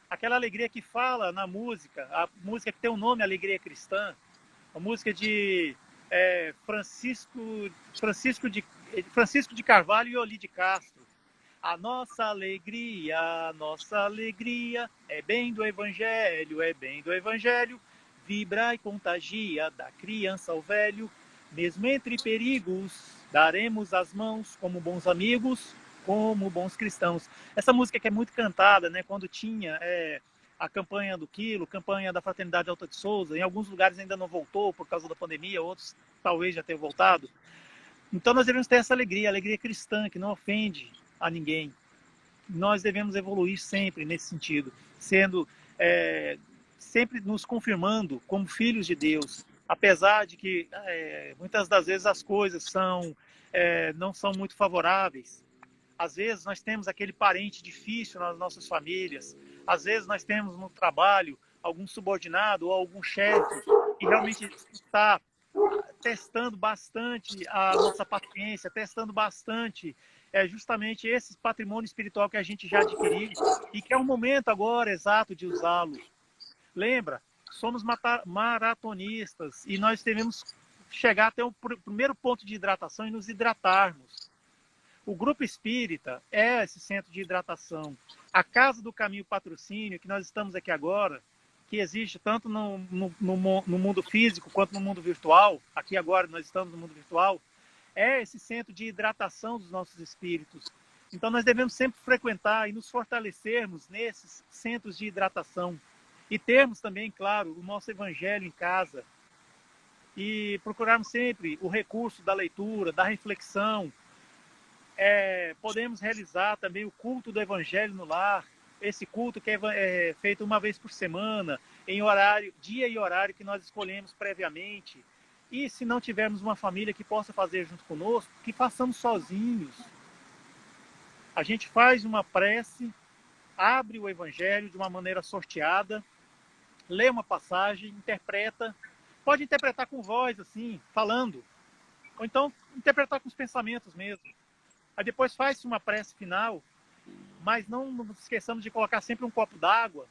aquela alegria que fala na música, a música que tem o nome Alegria Cristã, a música de Francisco de Francisco de Carvalho e Oli de Castro. A nossa alegria é bem do Evangelho, vibra e contagia da criança ao velho, mesmo entre perigos, daremos as mãos como bons amigos, como bons cristãos. Essa música que é muito cantada, né, quando tinha a campanha do Quilo, campanha da Fraternidade Alta de Souza, em alguns lugares ainda não voltou por causa da pandemia, outros talvez já tenham voltado. Então nós devemos ter essa alegria, alegria cristã, que não ofende a ninguém. Nós devemos evoluir sempre nesse sentido, sendo sempre nos confirmando como filhos de Deus, apesar de que muitas das vezes as coisas não são muito favoráveis. Às vezes nós temos aquele parente difícil nas nossas famílias, às vezes nós temos no trabalho algum subordinado ou algum chefe que realmente está testando bastante a nossa paciência, testando bastante justamente esse patrimônio espiritual que a gente já adquiriu e que é o momento agora exato de usá-lo. Lembra, somos maratonistas e nós devemos chegar até o primeiro ponto de hidratação e nos hidratarmos. O Grupo Espírita é esse centro de hidratação. A Casa do Caminho Patrocínio, que nós estamos aqui agora, que existe tanto no mundo físico quanto no mundo virtual, aqui agora nós estamos no mundo virtual, é esse centro de hidratação dos nossos espíritos. Então nós devemos sempre frequentar e nos fortalecermos nesses centros de hidratação. E termos também, claro, o nosso evangelho em casa. E procurarmos sempre o recurso da leitura, da reflexão. Podemos realizar também o culto do evangelho no lar. Esse culto que é feito uma vez por semana, em horário, dia e horário que nós escolhemos previamente. E se não tivermos uma família que possa fazer junto conosco, que façamos sozinhos. A gente faz uma prece, abre o evangelho de uma maneira sorteada, lê uma passagem, interpreta. Pode interpretar com voz, assim, falando. Ou então interpretar com os pensamentos mesmo. Aí depois faz uma prece final, mas não nos esqueçamos de colocar sempre um copo d'água,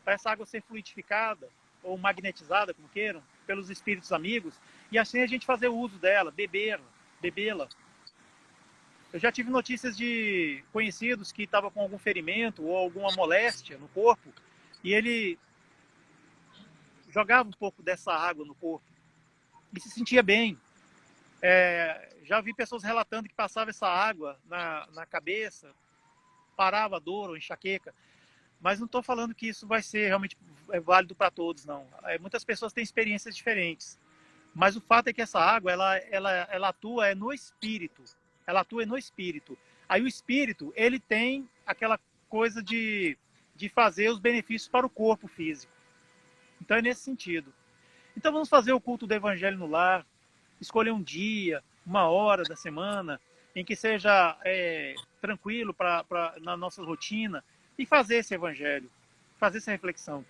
para essa água ser fluidificada, ou magnetizada, como queiram, pelos espíritos amigos, e assim a gente fazer uso dela, bebê-la. Eu já tive notícias de conhecidos que estavam com algum ferimento ou alguma moléstia no corpo, e ele jogava um pouco dessa água no corpo e se sentia bem. Já vi pessoas relatando que passava essa água na cabeça, parava a dor ou enxaqueca, mas não estou falando que isso vai ser realmente válido para todos, não. Muitas pessoas têm experiências diferentes, mas o fato é que essa água ela atua no espírito, ela atua no espírito. Aí o espírito ele tem aquela coisa de fazer os benefícios para o corpo físico. Então é nesse sentido. Então vamos fazer o culto do Evangelho no lar, escolher um dia, uma hora da semana, em que seja tranquilo na nossa rotina, e fazer esse Evangelho, fazer essa reflexão.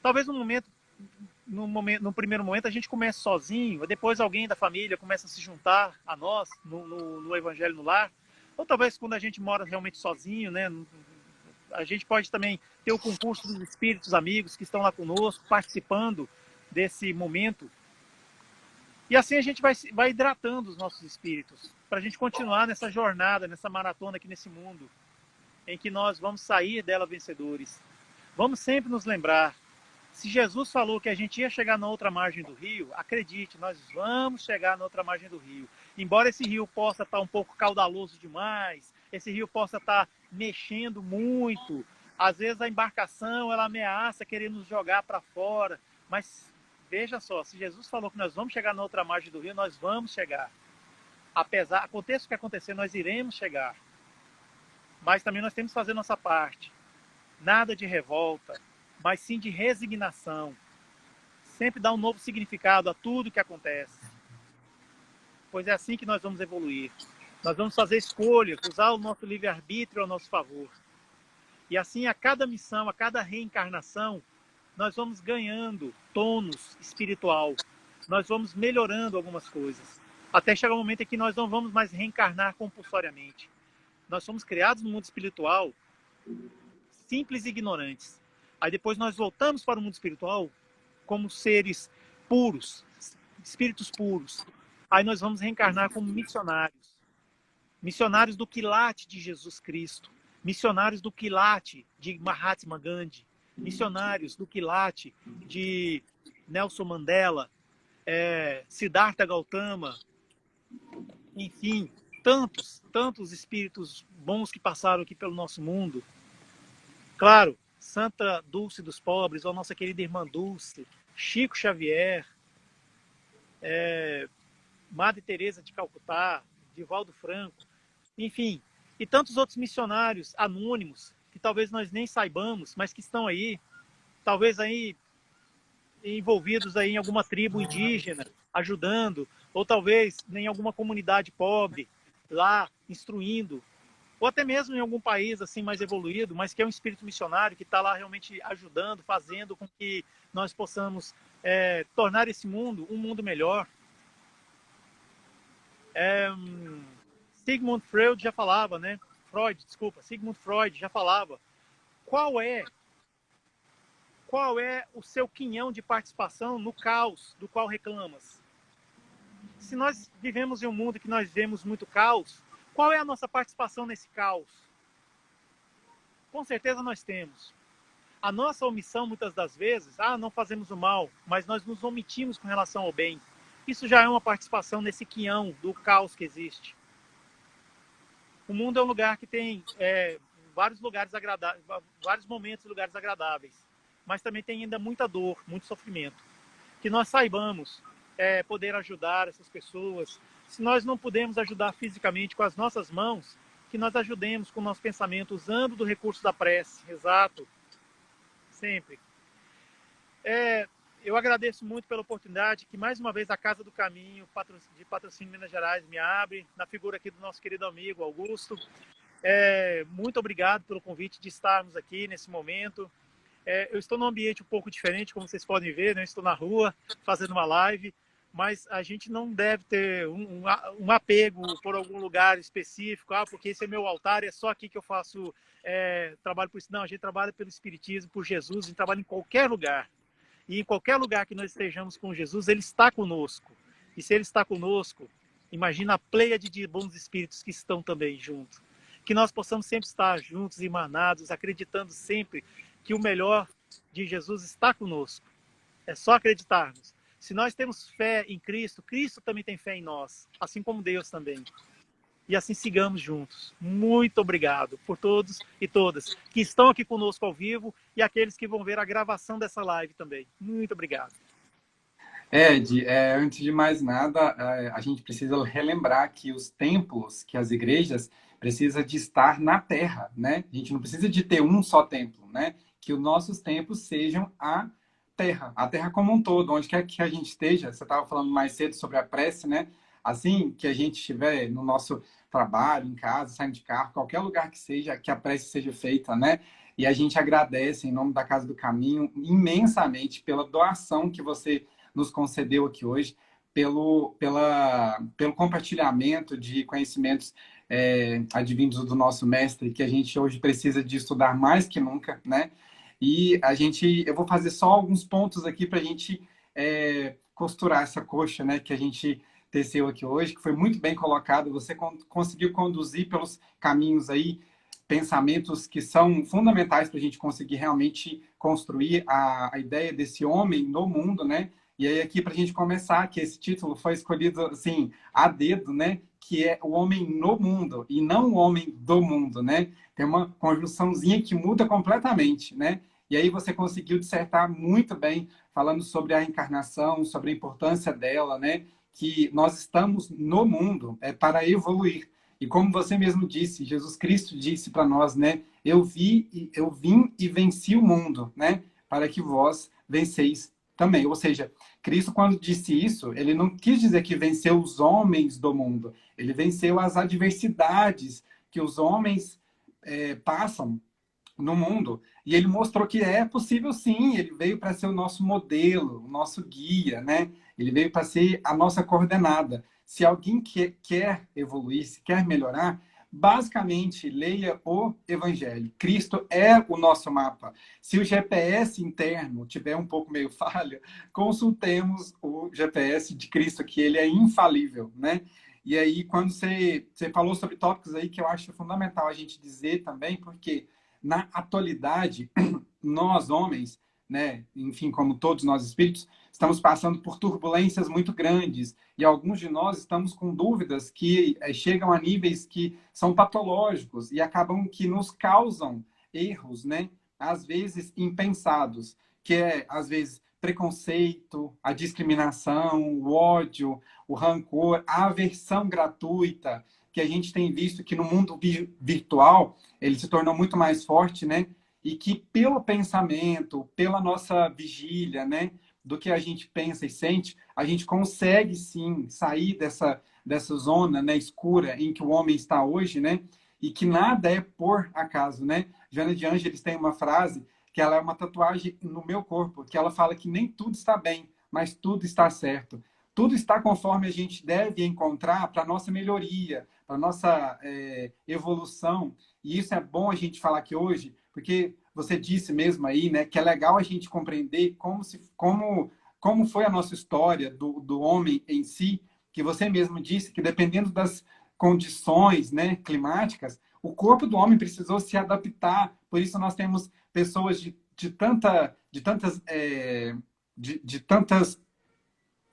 Talvez no primeiro momento a gente comece sozinho, depois alguém da família começa a se juntar a nós no Evangelho no lar, ou talvez quando a gente mora realmente sozinho, né? A gente pode também ter o concurso dos espíritos amigos que estão lá conosco, participando desse momento. E assim a gente vai hidratando os nossos espíritos, para a gente continuar nessa jornada, nessa maratona aqui nesse mundo, em que nós vamos sair dela vencedores. Vamos sempre nos lembrar, se Jesus falou que a gente ia chegar na outra margem do rio, acredite, nós vamos chegar na outra margem do rio. Embora esse rio possa estar um pouco caudaloso demais, esse rio possa estar mexendo muito, às vezes a embarcação ela ameaça querer nos jogar para fora, mas veja só, se Jesus falou que nós vamos chegar na outra margem do rio, nós vamos chegar. Aconteça o que acontecer, nós iremos chegar. Mas também nós temos que fazer nossa parte. Nada de revolta, mas sim de resignação. Sempre dar um novo significado a tudo que acontece. Pois é assim que nós vamos evoluir. Nós vamos fazer escolhas, usar o nosso livre-arbítrio ao nosso favor. E assim, a cada missão, a cada reencarnação, nós vamos ganhando tônus espiritual. Nós vamos melhorando algumas coisas. Até chegar um momento em que nós não vamos mais reencarnar compulsoriamente. Nós somos criados no mundo espiritual simples e ignorantes. Aí depois nós voltamos para o mundo espiritual como seres puros, espíritos puros, aí nós vamos reencarnar como missionários. Missionários do quilate de Jesus Cristo. Missionários do quilate de Mahatma Gandhi. Missionários do quilate de Nelson Mandela, Siddhartha Gautama, enfim, tantos espíritos bons que passaram aqui pelo nosso mundo. Claro, Santa Dulce dos Pobres, ou nossa querida irmã Dulce, Chico Xavier, Madre Teresa de Calcutá, Divaldo Franco, enfim, e tantos outros missionários anônimos que talvez nós nem saibamos, mas que estão aí, talvez aí envolvidos aí em alguma tribo indígena, ajudando, ou talvez em alguma comunidade pobre, lá instruindo, ou até mesmo em algum país assim mais evoluído, mas que é um espírito missionário que está lá realmente ajudando, fazendo com que nós possamos tornar esse mundo um mundo melhor. Sigmund Freud já falava, né? Sigmund Freud já falava. Qual é o seu quinhão de participação no caos do qual reclamas? Se nós vivemos em um mundo que nós vemos muito caos, qual é a nossa participação nesse caos? Com certeza nós temos. A nossa omissão, muitas das vezes, não fazemos o mal, mas nós nos omitimos com relação ao bem. Isso já é uma participação nesse quinhão do caos que existe. O mundo é um lugar que tem vários lugares agradáveis, vários momentos e lugares agradáveis, mas também tem ainda muita dor, muito sofrimento. Que nós saibamos poder ajudar essas pessoas. Se nós não pudermos ajudar fisicamente com as nossas mãos, que nós ajudemos com o nosso pensamento, usando do recurso da prece. Exato. Sempre. Eu agradeço muito pela oportunidade que, mais uma vez, a Casa do Caminho de Patrocínio Minas Gerais me abre, na figura aqui do nosso querido amigo Augusto. Muito obrigado pelo convite de estarmos aqui nesse momento. Eu estou num ambiente um pouco diferente, como vocês podem ver, né? Eu estou na rua fazendo uma live, mas a gente não deve ter um apego por algum lugar específico, porque esse é meu altar, é só aqui que eu faço trabalho por isso. Não, a gente trabalha pelo Espiritismo, por Jesus, a gente trabalha em qualquer lugar. E em qualquer lugar que nós estejamos com Jesus, Ele está conosco. E se Ele está conosco, imagina a pleiade de bons espíritos que estão também juntos. Que nós possamos sempre estar juntos, irmanados, acreditando sempre que o melhor de Jesus está conosco. É só acreditarmos. Se nós temos fé em Cristo, Cristo também tem fé em nós, assim como Deus também. E assim sigamos juntos. Muito obrigado por todos e todas que estão aqui conosco ao vivo e aqueles que vão ver a gravação dessa live também. Muito obrigado. Ed, antes de mais nada, a gente precisa relembrar que os templos, que as igrejas, precisam de estar na terra, né? A gente não precisa de ter um só templo, né? Que os nossos templos sejam a terra como um todo, onde quer que a gente esteja. Você estava falando mais cedo sobre a prece, né? Assim que a gente estiver no nosso trabalho, em casa, saindo de carro, qualquer lugar que seja, que a prece seja feita, né? E a gente agradece, em nome da Casa do Caminho, imensamente pela doação que você nos concedeu aqui hoje, pelo compartilhamento de conhecimentos advindos do nosso mestre, que a gente hoje precisa de estudar mais que nunca, né? E eu vou fazer só alguns pontos aqui para a gente costurar essa coxa, né, que a gente teceu aqui hoje, que foi muito bem colocado. Você conseguiu conduzir pelos caminhos aí pensamentos que são fundamentais para a gente conseguir realmente construir a ideia desse homem no mundo, né? E aí aqui para a gente começar, que esse título foi escolhido assim a dedo, né? Que é o homem no mundo e não o homem do mundo, né? Tem uma conjunçãozinha que muda completamente, né? E aí você conseguiu dissertar muito bem, falando sobre a reencarnação, sobre a importância dela, né? Que nós estamos no mundo para evoluir. E como você mesmo disse, Jesus Cristo disse para nós, né? Eu vim e venci o mundo, né? Para que vós venceis também. Ou seja, Cristo, quando disse isso, ele não quis dizer que venceu os homens do mundo. Ele venceu as adversidades que os homens passam no mundo. E ele mostrou que é possível sim. Ele veio para ser o nosso modelo, o nosso guia, né? Ele veio para ser a nossa coordenada. Se alguém quer evoluir, se quer melhorar, basicamente, leia o Evangelho. Cristo é o nosso mapa. Se o GPS interno tiver um pouco meio falho, consultemos o GPS de Cristo, que ele é infalível, né? E aí, quando você falou sobre tópicos aí que eu acho fundamental a gente dizer também, porque na atualidade, nós, homens, né, enfim, como todos nós espíritos, estamos passando por turbulências muito grandes e alguns de nós estamos com dúvidas que chegam a níveis que são patológicos e acabam que nos causam erros, né, às vezes impensados, que é, às vezes, preconceito, a discriminação, o ódio, o rancor, a aversão gratuita, que a gente tem visto que no mundo virtual ele se tornou muito mais forte, né? E que pelo pensamento, pela nossa vigília, né, do que a gente pensa e sente, a gente consegue sim sair dessa zona, né, escura em que o homem está hoje, né, e que nada é por acaso, né? Joana de Ângeles tem uma frase que ela é uma tatuagem no meu corpo, que ela fala que nem tudo está bem, mas tudo está certo. Tudo está conforme a gente deve encontrar para a nossa melhoria, para a nossa evolução. E isso é bom a gente falar aqui hoje, porque você disse mesmo aí, né, que é legal a gente compreender como foi a nossa história do homem em si, que você mesmo disse que dependendo das condições, né, climáticas, o corpo do homem precisou se adaptar. Por isso nós temos pessoas de tantas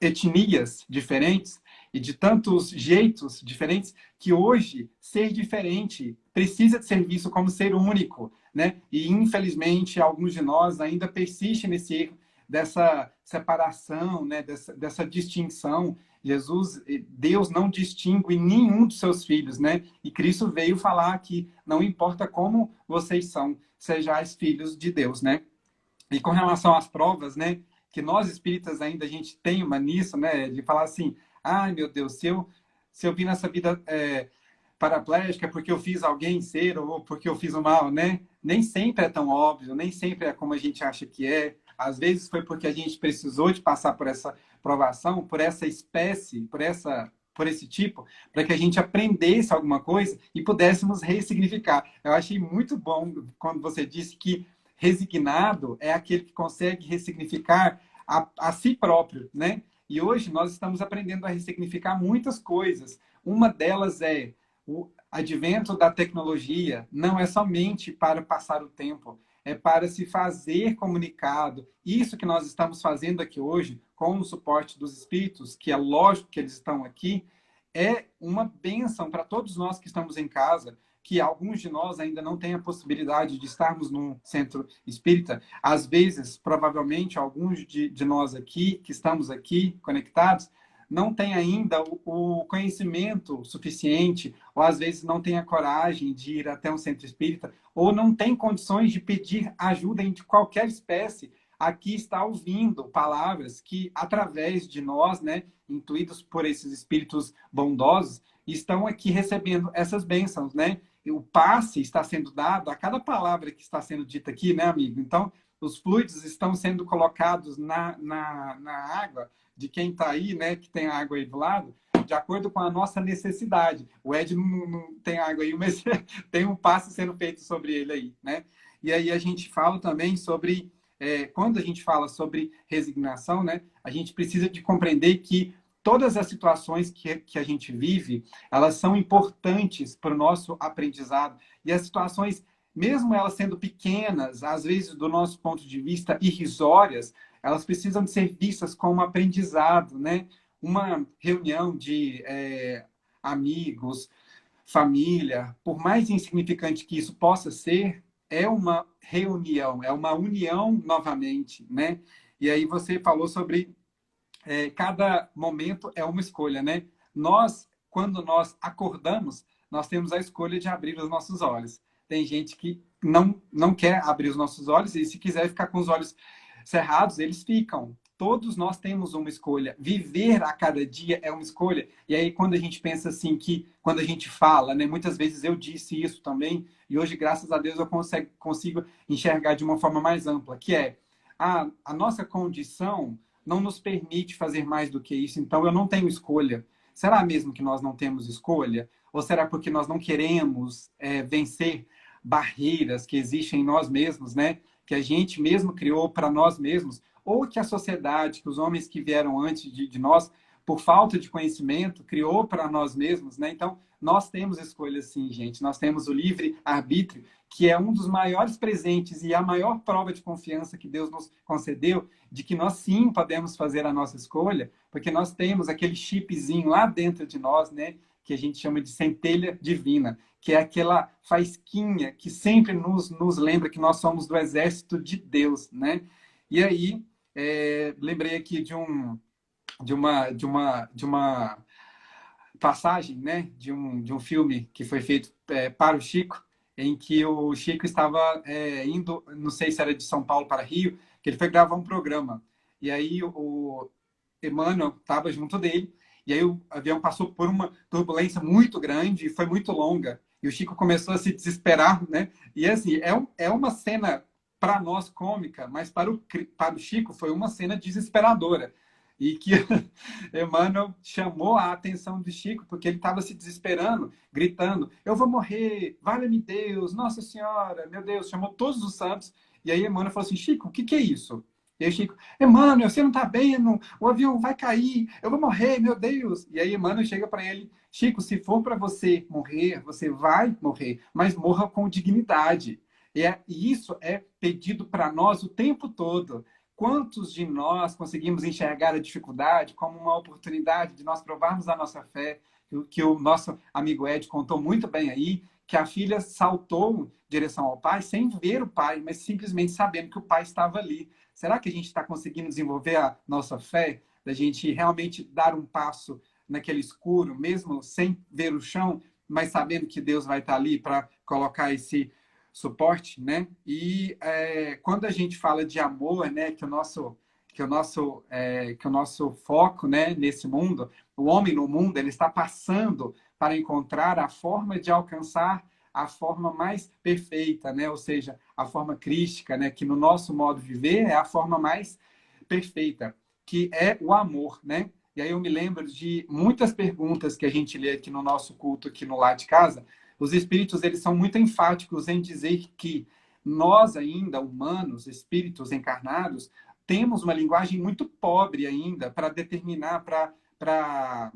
etnias diferentes e de tantos jeitos diferentes que hoje ser diferente precisa de ser visto como ser único, né? E infelizmente alguns de nós ainda persistem nesse erro dessa separação, né? Dessa distinção. Deus não distingue nenhum dos seus filhos, né? E Cristo veio falar que não importa como vocês são, sejais filhos de Deus, né? E com relação às provas, né? Que nós espíritas ainda a gente tem uma nisso, né? De falar assim, ai meu Deus, se eu vim nessa vida paraplégica é porque eu fiz alguém ser ou porque eu fiz o mal, né? Nem sempre é tão óbvio, nem sempre é como a gente acha que é. Às vezes foi porque a gente precisou de passar por essa provação, por essa espécie, por esse tipo, para que a gente aprendesse alguma coisa e pudéssemos ressignificar. Eu achei muito bom quando você disse que resignado é aquele que consegue ressignificar a si próprio, né? E hoje nós estamos aprendendo a ressignificar muitas coisas. Uma delas é o advento da tecnologia, não é somente para passar o tempo, é para se fazer comunicado. Isso que nós estamos fazendo aqui hoje, com o suporte dos espíritos, que é lógico que eles estão aqui, é uma bênção para todos nós que estamos em casa, que alguns de nós ainda não têm a possibilidade de estarmos num centro espírita. Às vezes, provavelmente, alguns de nós aqui, que estamos aqui conectados, não têm ainda o conhecimento suficiente, ou às vezes não têm a coragem de ir até um centro espírita, ou não têm condições de pedir ajuda de qualquer espécie. Aqui está ouvindo palavras que, através de nós, né, intuídos por esses espíritos bondosos, estão aqui recebendo essas bênçãos, né? O passe está sendo dado a cada palavra que está sendo dita aqui, né, amigo? Então, os fluidos estão sendo colocados na água de quem está aí, né, que tem água aí do lado, de acordo com a nossa necessidade. O Ed não tem água aí, mas tem um passe sendo feito sobre ele aí, né? E aí a gente fala também sobre, quando a gente fala sobre resignação, né, a gente precisa de compreender que todas as situações que a gente vive, elas são importantes para o nosso aprendizado. E as situações, mesmo elas sendo pequenas, às vezes do nosso ponto de vista irrisórias, elas precisam de ser vistas como aprendizado, né? Uma reunião de amigos, família, por mais insignificante que isso possa ser, é uma reunião, é uma união novamente, né? E aí você falou sobre cada momento é uma escolha, né? Quando nós acordamos, nós temos a escolha de abrir os nossos olhos. Tem gente que não quer abrir os nossos olhos e se quiser ficar com os olhos cerrados, eles ficam. Todos nós temos uma escolha. Viver a cada dia é uma escolha. E aí, quando a gente pensa assim, quando a gente fala, né? Muitas vezes eu disse isso também, e hoje, graças a Deus, eu consigo enxergar de uma forma mais ampla, que é a nossa condição não nos permite fazer mais do que isso, então eu não tenho escolha. Será mesmo que nós não temos escolha? Ou será porque nós não queremos vencer barreiras que existem em nós mesmos, né? Que a gente mesmo criou para nós mesmos, ou que a sociedade, que os homens que vieram antes de nós, por falta de conhecimento, criou para nós mesmos, né? Então, nós temos escolhas sim, gente. Nós temos o livre-arbítrio, que é um dos maiores presentes e a maior prova de confiança que Deus nos concedeu, de que nós sim podemos fazer a nossa escolha, porque nós temos aquele chipzinho lá dentro de nós, né? Que a gente chama de centelha divina, que é aquela faísquinha que sempre nos lembra que nós somos do exército de Deus, né? E aí, lembrei aqui de uma passagem, né, de um filme que foi feito para o Chico, em que o Chico estava indo, não sei se era de São Paulo para Rio, que ele foi gravar um programa. E aí o Emmanuel estava junto dele, e aí o avião passou por uma turbulência muito grande e foi muito longa. E o Chico começou a se desesperar, né? E assim, é uma cena para nós cômica, mas para o Chico foi uma cena desesperadora. E que Emmanuel chamou a atenção de Chico, porque ele estava se desesperando, gritando: eu vou morrer, valha-me Deus, Nossa Senhora, meu Deus, chamou todos os santos. E aí Emmanuel falou assim: Chico, o que é isso? E aí Chico: Emmanuel, você não está bem, não, o avião vai cair, eu vou morrer, meu Deus. E aí Emmanuel chega para ele: Chico, se for para você morrer, você vai morrer, mas morra com dignidade. E isso é pedido para nós o tempo todo. Quantos de nós conseguimos enxergar a dificuldade como uma oportunidade de nós provarmos a nossa fé, que o nosso amigo Ed contou muito bem aí, que a filha saltou em direção ao pai sem ver o pai, mas simplesmente sabendo que o pai estava ali. Será que a gente está conseguindo desenvolver a nossa fé, da gente realmente dar um passo naquele escuro, mesmo sem ver o chão, mas sabendo que Deus vai estar ali para colocar esse suporte, né? E quando a gente fala de amor, né, que o nosso foco, né, nesse mundo, o homem no mundo, ele está passando para encontrar a forma de alcançar a forma mais perfeita, né? Ou seja, a forma crística, né, que no nosso modo de viver é a forma mais perfeita, que é o amor, né? E aí eu me lembro de muitas perguntas que a gente lê aqui no nosso culto, aqui no Lar de Casa. Os espíritos, eles são muito enfáticos em dizer que nós ainda, humanos, espíritos encarnados, temos uma linguagem muito pobre ainda para determinar, para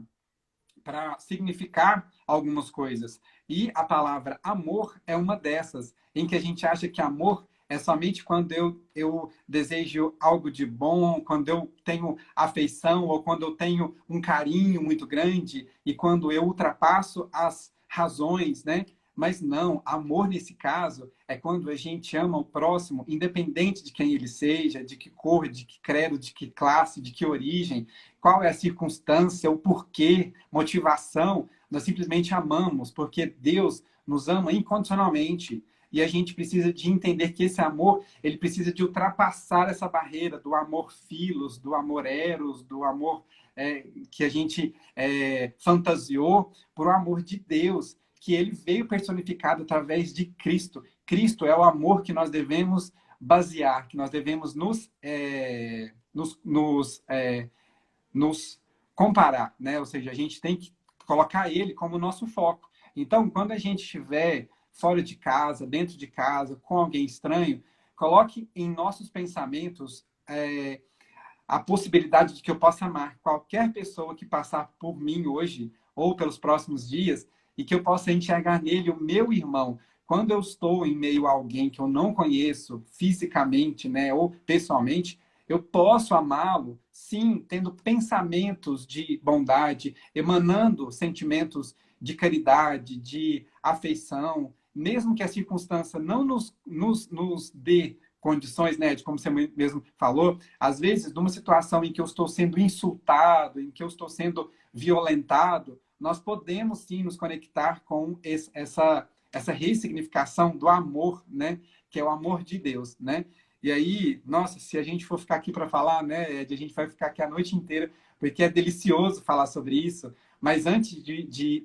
significar algumas coisas. E a palavra amor é uma dessas, em que a gente acha que amor é somente quando eu desejo algo de bom, quando eu tenho afeição, ou quando eu tenho um carinho muito grande, e quando eu ultrapasso as razões, né? Mas não, amor nesse caso é quando a gente ama o próximo, independente de quem ele seja, de que cor, de que credo, de que classe, de que origem, qual é a circunstância, o porquê, motivação. Nós simplesmente amamos, porque Deus nos ama incondicionalmente. E a gente precisa de entender que esse amor, ele precisa de ultrapassar essa barreira do amor filos, do amor eros, do amor que a gente fantasiou, por o amor de Deus, que ele veio personificado através de Cristo. Cristo é o amor que nós devemos basear, que nós devemos nos comparar, né? Ou seja, a gente tem que colocar ele como nosso foco. Então, quando a gente estiver fora de casa, dentro de casa, com alguém estranho, coloque em nossos pensamentos a possibilidade de que eu possa amar qualquer pessoa que passar por mim hoje ou pelos próximos dias e que eu possa enxergar nele o meu irmão. Quando eu estou em meio a alguém que eu não conheço fisicamente, né, ou pessoalmente, eu posso amá-lo, sim, tendo pensamentos de bondade, emanando sentimentos de caridade, de afeição, mesmo que a circunstância não nos dê condições, né, de como você mesmo falou, às vezes, numa situação em que eu estou sendo insultado, em que eu estou sendo violentado, nós podemos sim nos conectar com essa ressignificação do amor, né, que é o amor de Deus, né? E aí, nossa, se a gente for ficar aqui para falar, né, Ed, a gente vai ficar aqui a noite inteira, porque é delicioso falar sobre isso, mas antes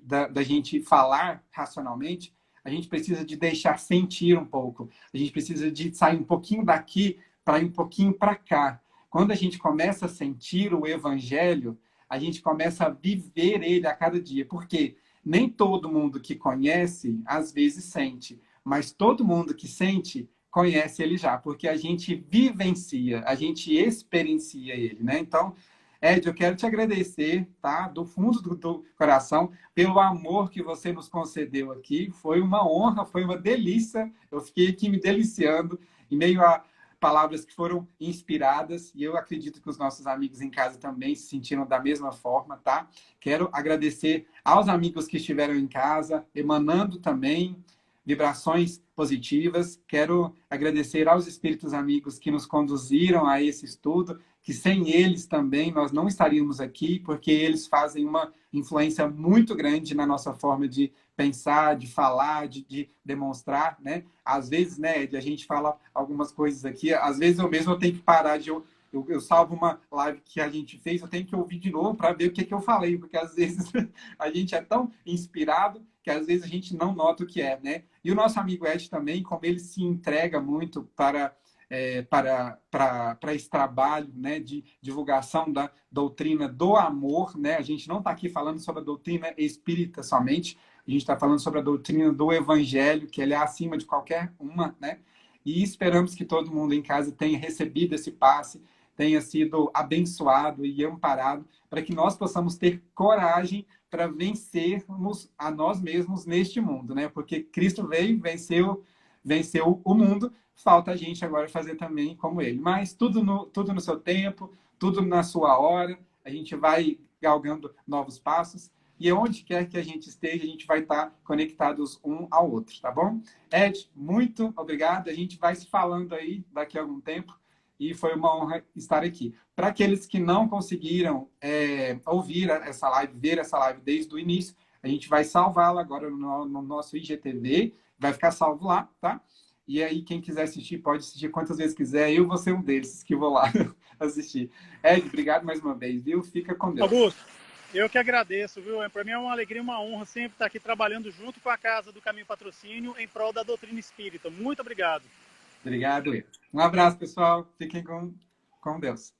da gente falar racionalmente, a gente precisa de deixar sentir um pouco. A gente precisa de sair um pouquinho daqui para ir um pouquinho para cá. Quando a gente começa a sentir o evangelho, a gente começa a viver ele a cada dia. Por quê? Nem todo mundo que conhece, às vezes sente, mas todo mundo que sente, conhece ele já, porque a gente vivencia, a gente experiencia ele, né? Então, Ed, eu quero te agradecer, tá? Do fundo do coração, pelo amor que você nos concedeu aqui. Foi uma honra, foi uma delícia. Eu fiquei aqui me deliciando em meio a palavras que foram inspiradas, e eu acredito que os nossos amigos em casa também se sentiram da mesma forma, tá? Quero agradecer aos amigos que estiveram em casa, emanando também vibrações positivas. Quero agradecer aos espíritos amigos que nos conduziram a esse estudo, que sem eles também nós não estaríamos aqui, porque eles fazem uma influência muito grande na nossa forma de pensar, de falar, de demonstrar, né? Às vezes, né, Ed, a gente fala algumas coisas aqui, às vezes eu mesmo tenho que parar de... Eu salvo uma live que a gente fez, eu tenho que ouvir de novo para ver o que eu falei, porque às vezes a gente é tão inspirado que às vezes a gente não nota o que é, né? E o nosso amigo Ed também, como ele se entrega muito para esse trabalho, né, de divulgação da doutrina do amor, né? A gente não está aqui falando sobre a doutrina espírita somente, a gente está falando sobre a doutrina do evangelho, que ele é acima de qualquer uma, né? E esperamos que todo mundo em casa tenha recebido esse passe, tenha sido abençoado e amparado, para que nós possamos ter coragem para vencermos a nós mesmos neste mundo, né? Porque Cristo veio, venceu o mundo, falta a gente agora fazer também como ele. Mas tudo no seu tempo, tudo na sua hora, a gente vai galgando novos passos, e onde quer que a gente esteja, a gente vai estar conectados um ao outro, tá bom? Ed, muito obrigado. A gente vai se falando aí daqui a algum tempo, e foi uma honra estar aqui. Para aqueles que não conseguiram ouvir essa live, ver essa live desde o início, a gente vai salvá-la agora no nosso IGTV, vai ficar salvo lá, tá? E aí, quem quiser assistir, pode assistir quantas vezes quiser. Eu vou ser um deles que vou lá assistir. Ed, obrigado mais uma vez, viu? Fica com Deus. Augusto, eu que agradeço, viu? Para mim é uma alegria e uma honra sempre estar aqui trabalhando junto com a Casa do Caminho Patrocínio em prol da doutrina espírita. Muito obrigado. Obrigado, Ed. Um abraço, pessoal. Fiquem com Deus.